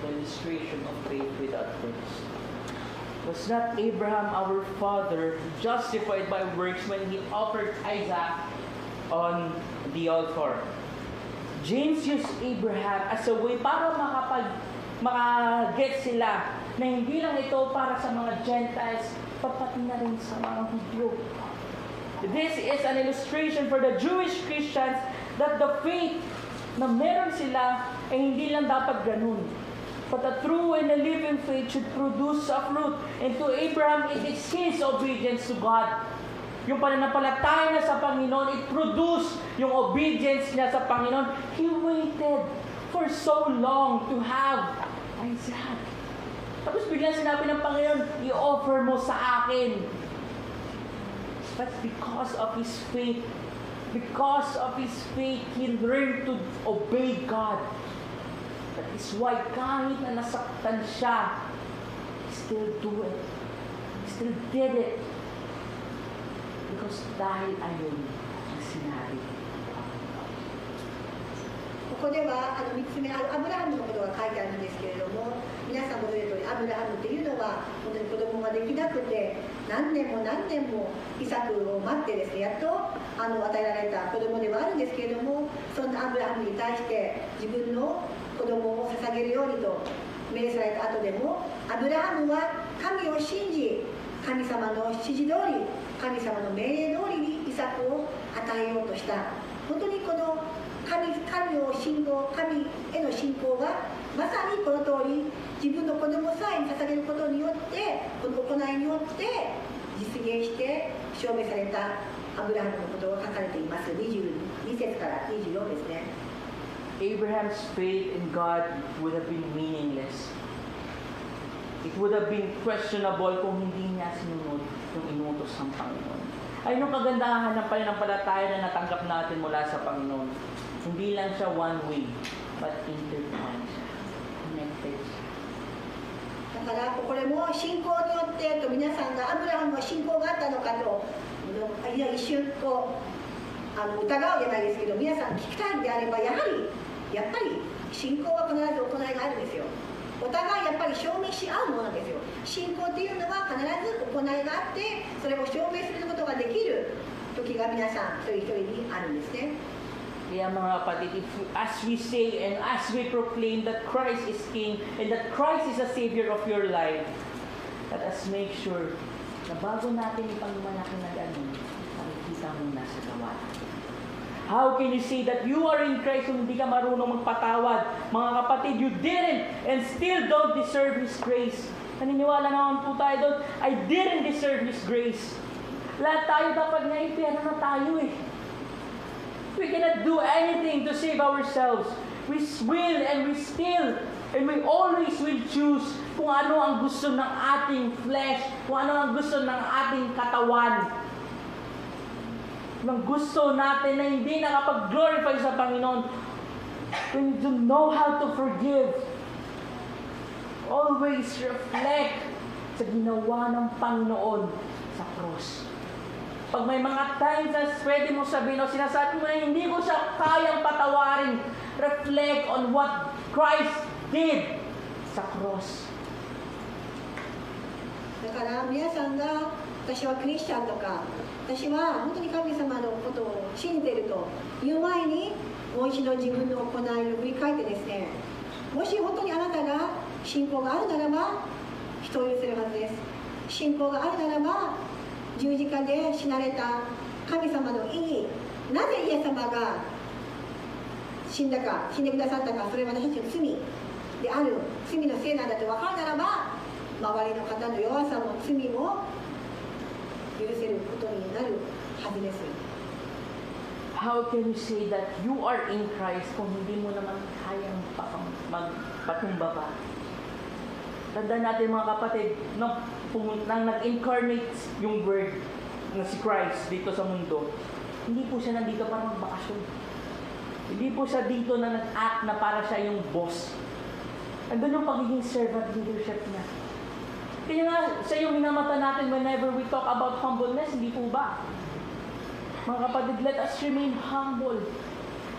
The illustration of faith without works. Was not Abraham our father justified by works when he offered Isaac on the altar? James used Abraham as a way para makaget sila na hindi lang ito para sa mga Gentiles, pati na rin sa mga Hudyo. This is an illustration for the Jewish Christians that the faith na meron sila ay hindi lang dapat ganun. But a true and a living faith should produce a fruit. And to Abraham, it is his obedience to God. Yung pananampalataya niya sa Panginoon, it produced yung obedience niya sa Panginoon. He waited for so long to have Isaac. Tapos biglang sinabi ng Panginoon, i-offer mo sa akin. But because of his faith, he learned to obey God. That is why kahit na nasaktan siya, he still do it. He still did it. Because dahil ayun ang sinabi. ここでは3つ目、アブラハムのことが書いてあるんですけれども、皆さんもご存じの通り、アブラハムっていうのは本当に子供ができなくて何年もイサクを待ってですね、やっと与えられた子供ではあるんですけれども、そんなアブラハムに対して自分の子供を捧げるようにと命令された後でも、アブラハムは神を信じ、神様の指示通り、神様の命令通りにイサクを与えようとした。本当にこの神への信仰がまさにこの通り、自分の子供さえに捧げることによって、この行いによって実現して証明されたアブラハムのことが書かれています。22節から24ですね。Abraham's faith in God would have been meaningless. It would have been questionable kung hindi niya sinunod yung inutos ng Panginoon. Ay, nung kagandahan ng pananampalataya na natanggap natin mula sa Panginoon, hindi lang siya one way, but intertwined siya. Connected siya. だからこれも信仰によってと皆さんがアブラハムは信仰があったのかと一瞬こう疑うじゃないですけど、皆さん聞きたいのであればやっぱり信仰は必ず行いがあるんですよ。お互いやっぱり証明し合うものなんですよ。信仰っていうのは必ず行いがあって、それを証明することができる時が皆さん一人一人にあるんですね。Kaya mga kapatid, as we say and as we proclaim that Christ is King and that Christ is the Savior of your life, let us make sure na bago natin ipagmalaki na gano'n, makikita mo na sa gawa. How can you say that you are in Christ kung hindi ka marunong magpatawad? Mga kapatid, you didn't and still don't deserve His grace. Naniniwala naman po tayo doon, I didn't deserve His grace. Lahat tayo dapat nga ipera na tayo eh. We cannot do anything to save ourselves. We will and we still and we always will choose kung ano ang gusto ng ating flesh, kung ano ang gusto ng ating katawan. Kung gusto natin na hindi nakapag-glorify sa Panginoon, when you know how to forgive, always reflect sa ginawa ng Panginoon sa cross. Pag may mga times na pwede mo sabihin o sinasabi mo na hindi ko siya kayang patawarin, reflect on what Christ did sa cross. だから皆さんが私はクリスチャンとか私は本当に神様のことを信じているという前にもう一度自分の行いを振り返ってですね、もし本当にあなたが信仰があるならば人を許せるはずです。信仰があるならば十字架で死なれた神様の意義、なぜイエス様が死んでくださったか、それは私たちの罪である、罪のせいなんだと分かるならば、周りの方の弱さも罪も許せることになるはずです。 How can you say that you are in Christ kung hindi mo naman kayang magpakumbaba? Tandaan natin mga kapatid, nang nag-incarnate yung Word na si Christ dito sa mundo, hindi po siya nandito para magbakasyon. Hindi po siya dito na nag-act na para siya yung boss. Andun yung pagiging servant leadership niya. Kaya nga, siya yung minamata natin whenever we talk about humbleness, hindi po ba? Mga kapatid, let us remain humble.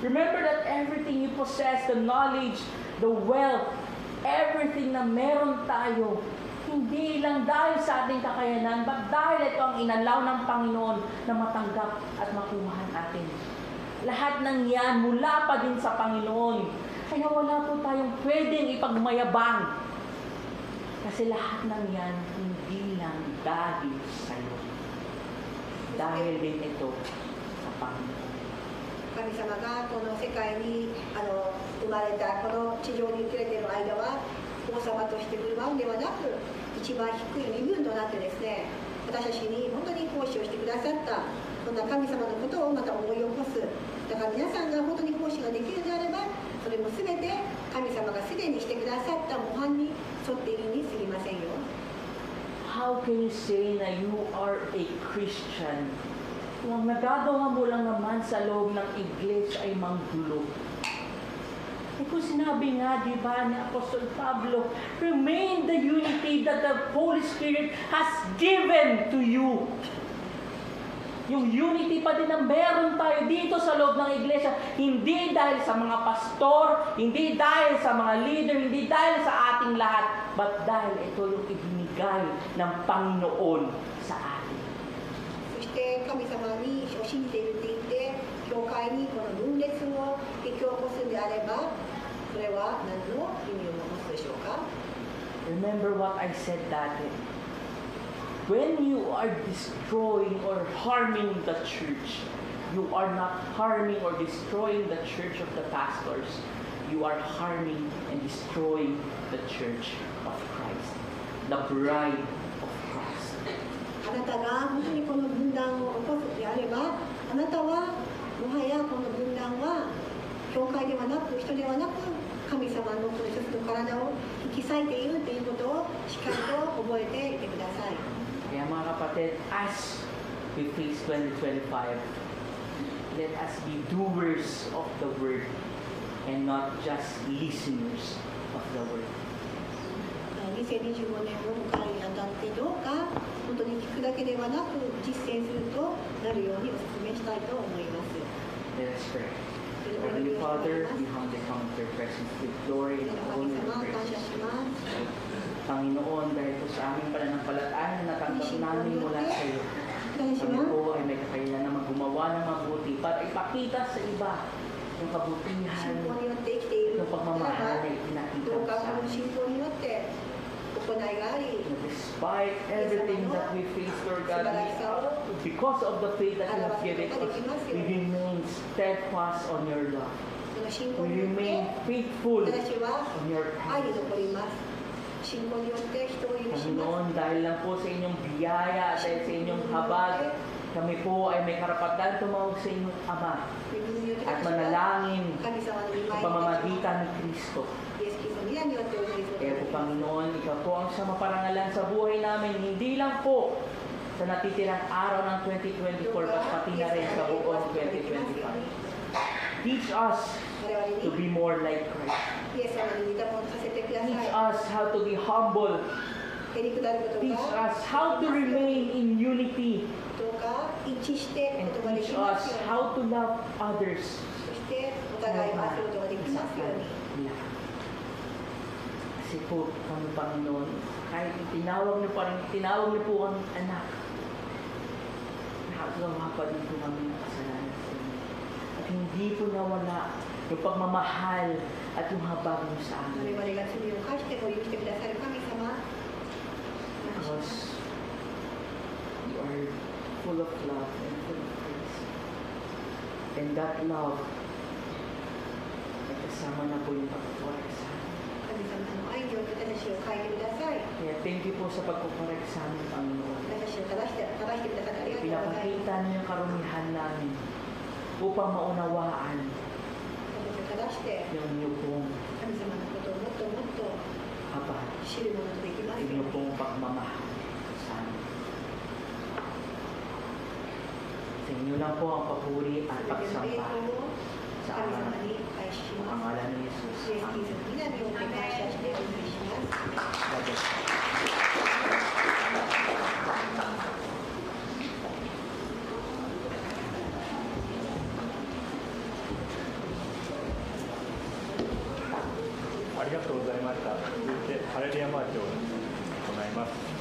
Remember that everything you possess, the knowledge, the wealth, everything na meron tayo, hindi lang dahil sa ating kakayanan, but dahil ito ang inalaw ng Panginoon na matanggap at makuha natin. Lahat ng yan mula pa din sa Panginoon. Kaya wala po tayong pwedeng ipagmayabang. Kasi lahat ng yan hindi lang dahil sa'yo. Dahil din ito sa Panginoon. 神様がこの世界に生まれたこの地上に生きれている間は王様として振る舞うんではなく、一番低い身分となってですね、私たちに本当に奉仕をしてくださったそんな神様のことをまた思い起こす。だから皆さんが本当に奉仕ができるのであれば、それも全て神様がすでにしてくださった模範に沿っているに過ぎませんよ。 How can you say na you are a Christian kung ang nagagawa mo lang naman sa loob ng iglesia ay manggulo? Eh kung sinabi nga, di ba, ni Apostol Pablo, remain the unity that the Holy Spirit has given to you. Yung unity pa din na meron tayo dito sa loob ng iglesia, hindi dahil sa mga pastor, hindi dahil sa mga leader, hindi dahil sa ating lahat, but dahil ito yung ibinigay ng Panginoon sa atin. そして神様に信じているって言って教会にこの分裂を引き起こすんであれば、それは何の意味を持つでしょうか？ Remember what I said that when you are destroying or harming the church, you are not harming or destroying the church of the pastors. You are harming and destroying the church of Christ, the bride of Christ. あなたが本当にこの分断を起こすのであれば、あなたはもはやこの分断は教会ではなく人ではなく神様のこの一つの体を引き裂いているということをしっかりと覚えていてください。 Kaya mga kapatid, as we face 2025, let us be doers of the word and not just listeners of the word. 2025年を迎えるにあたってどうか本当に聞くだけではなく実践するとなるようにお勧めしたいと思います。 Let us pray. Heavenly Father, we humbly come to your presence with glory and 神 honor 様 and 感謝 praise. します。 Panginoon, dahil po sa aming pananampalataya na natanggap namin mula sa iyo, お願いし kami ます。 po ay may kakayanan na gumawa ng mabuti para ipakita sa iba yung kabutihan, 信仰によって生きている yung なら pagmamahal na ば ipinakita どう mo か sa この amin. 信仰によって行いがあり Despite everything that we face, Lord God, because of the faith that you have given us, we remain steadfast on your love. その信仰 We によって remain faithful 私は on your 愛に promises. 残ります。信仰によって人を許しま Panginoon, dahil lang po sa inyong biyaya at dahil sa inyong habag, kami po ay may karapatan tumawag sa inyong Ama す。恵みによって at 私は manalangin 神様の御 sa 前に pamamagitan ni Kristo. イエス・キリストの皆によってお祈りする Kaya po, Panginoon, ikaw po ang siyang maparangalan sa buhay namin, hindi lang po sa natitirang araw ng 2024, pati na rin sa buong 2025. Teach us 我々 to に be more like Christ. イエス様に似たものをさせてください。 Teach us how to be humble. へりくだること Teach が us how to remain in unity. どうか一致してい And くことがで teach きます us ように。 how to love others. そしてお互いを愛することができますように。 Kasi po kami, Panginoon, kahit tinawag niyo po kami anak, nakagawa pa din po kami ng kasalanan sa inyo. At hindi po nawala yung pagmamahal at yung habag niyo sa 我 amin. 々が罪を犯しても許してくださる神様。 Because you are full of love and full of grace. And that love, ay kasama na po yung pagpapawala sa amin. 神様愛情と私を変えてください。 Kaya thank you po sa pagkukorek sa amin, Panginoon. 私を正してくださってありがとうございます。 Pinapakita niyo yung karumihan namin upang maunawaan 私を正して yung iyo pong 神様のことをもっともっと habag, 知るものとできますよ iyo うに。 pong pagmamahal sa amin. Sa inyo lang po ang papuri at すべての栄 pagsamba 光を sa 神様 pangalan に返します。 pangalan ni Jesus. イエス・キリストの皆によって感謝してお祈りします。 God bless you. ありがとうございました。続いてハレルヤマーチを行います。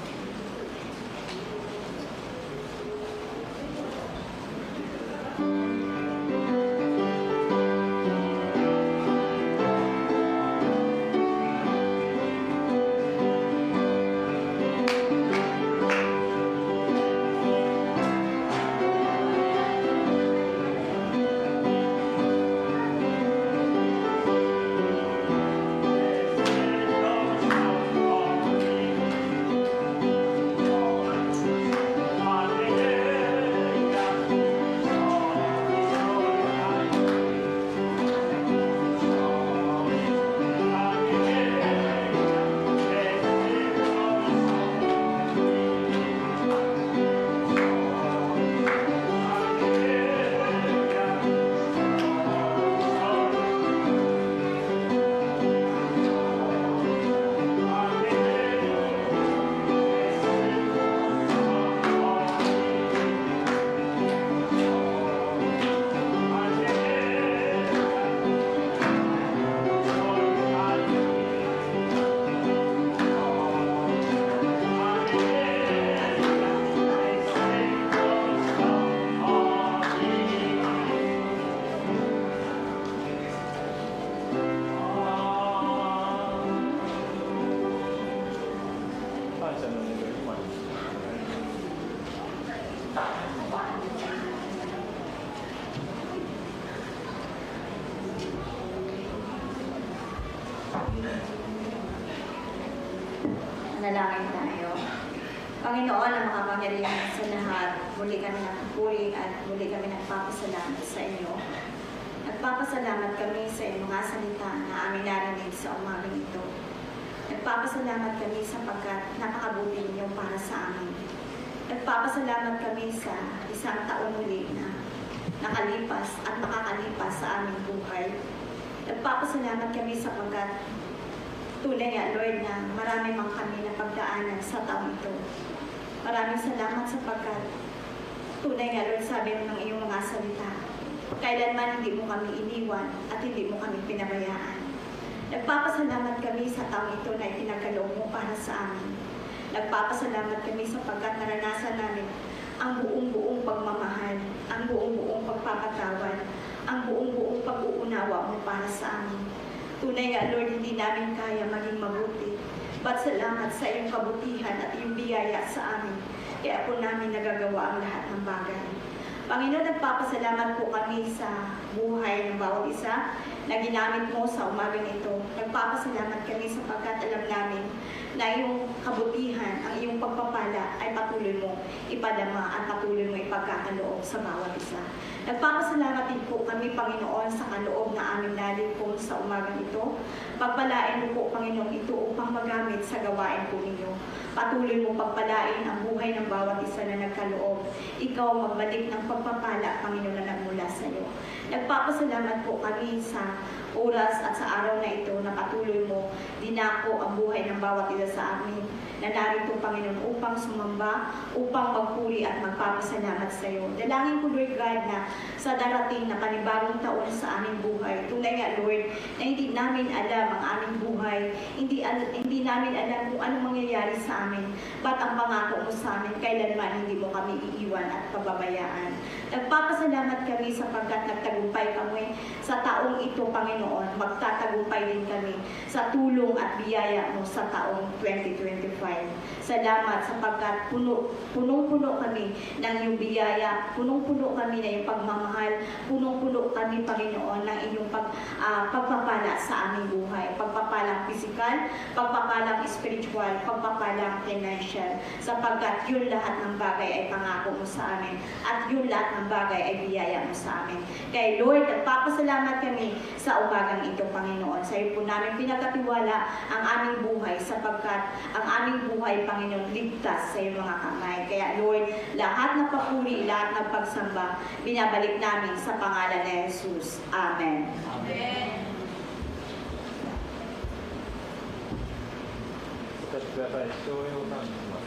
Manalangin tayo. Panginoon na makapangyarihan sa lahat, muli kami nagpupuri at muli kami nagpapasalamat sa inyo. Nagpapasalamat kami sa iyong mga salita na aming narinig sa umagang ito. Nagpapasalamat kami sapagkat napakabuti ninyo para sa amin. Nagpapasalamat kami sa isang taon muli na nakalipas at makakalipas sa aming buhay. Nagpapasalamat kami sapagkat tunay nga, Lord, na marami mang kami na pagdaanan sa taong ito. Maraming salamat sapagkat tunay nga, Lord, sabi mo ng iyong mga salita, kailanman hindi mo kami iniwan at hindi mo kami pinabayaan. Nagpapasalamat kami sa taong ito na itinagkaloob mo para sa amin. Nagpapasalamat kami sapagkat naranasan namin ang buong-buong pagmamahal, ang buong-buong pagpapatawad, ang buong-buong pag-uunawa mo para sa amin. Tunay nga, Lord, hindi namin kaya maging mabuti. But salamat sa iyong kabutihan at iyong biyaya sa amin. Kaya po namin nagagawa ang lahat ng bagay. Panginoon, nagpapasalamat po kami sa buhay ng bawat isa na ginamit mo sa umagang ito. Nagpapasalamat kami sapagkat alam namin na iyong kabutihan, ang iyong pagpapala ay patuloy mo ipadama at patuloy mo ipagkakaloob sa bawat isa. Nagpapasalamat din po kami, Panginoon, sa kaloob na aming nalipon sa umagang ito. Pagpalain mo po, Panginoon, ito upang magamit sa gawain po ninyo. Patuloy mo pagpalain ang buhay ng bawat isa na nagkaloob. Ikaw magbalik ng pagpapala, Panginoon, na nagmula sa iyo. Nagpapasalamat po kami sa oras at sa araw na ito na patuloy mo dinako ang buhay ng bawat isa sa amin na narito, Panginoon, upang sumamba, upang magpuri at magpapasalamat sa iyo. Dalangin ko, Lord God, na sa darating na panibagong taon sa aming buhay, tunay nga, Lord, na hindi namin alam ang aming buhay, hindi namin alam kung anong mangyayari sa amin, ba't ang pangako mo sa amin, kailanman hindi mo kami iiwan at pababayaan. Nagpapasalamat kami sapagkat nagtagumpay kami sa taong ito, Panginoon. Magtatagumpay din kami sa tulong at biyaya mo sa taong 2025. Salamat sapagkat punong-puno kami ng iyong biyaya, punong-puno kami na iyong pagmamahal mahal, punong-puno kami, Panginoon, ng inyong pagpapala sa aming buhay. Pagpapalang physical, pagpapalang spiritual, pagpapalang financial. Sapagkat yun lahat ng bagay ay pangako mo sa amin. At yun lahat ng bagay ay biyaya mo sa amin. Kaya Lord, nagpapasalamat kami sa umagang ito, Panginoon. Sa iyo po namin pinagkatiwala ang aming buhay sapagkat ang aming buhay, Panginoon, ligtas sa iyong mga kamay. Kaya Lord, lahat ng papuri, lahat ng pagsamba, binabalik namin sa pangalan ni Jesus. Amen. Amen. お立ちください。父親を賛美します。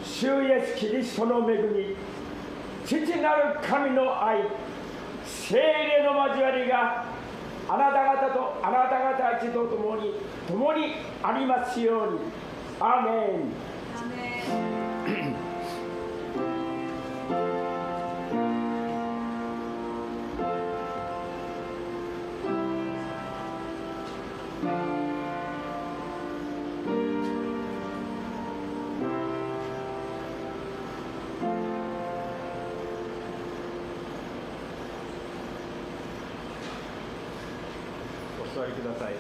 主イエスキリストの恵み、父なる神の愛、聖霊の交わりがあなた方とあなた方一同ともにありますように。アーメン。お座りください。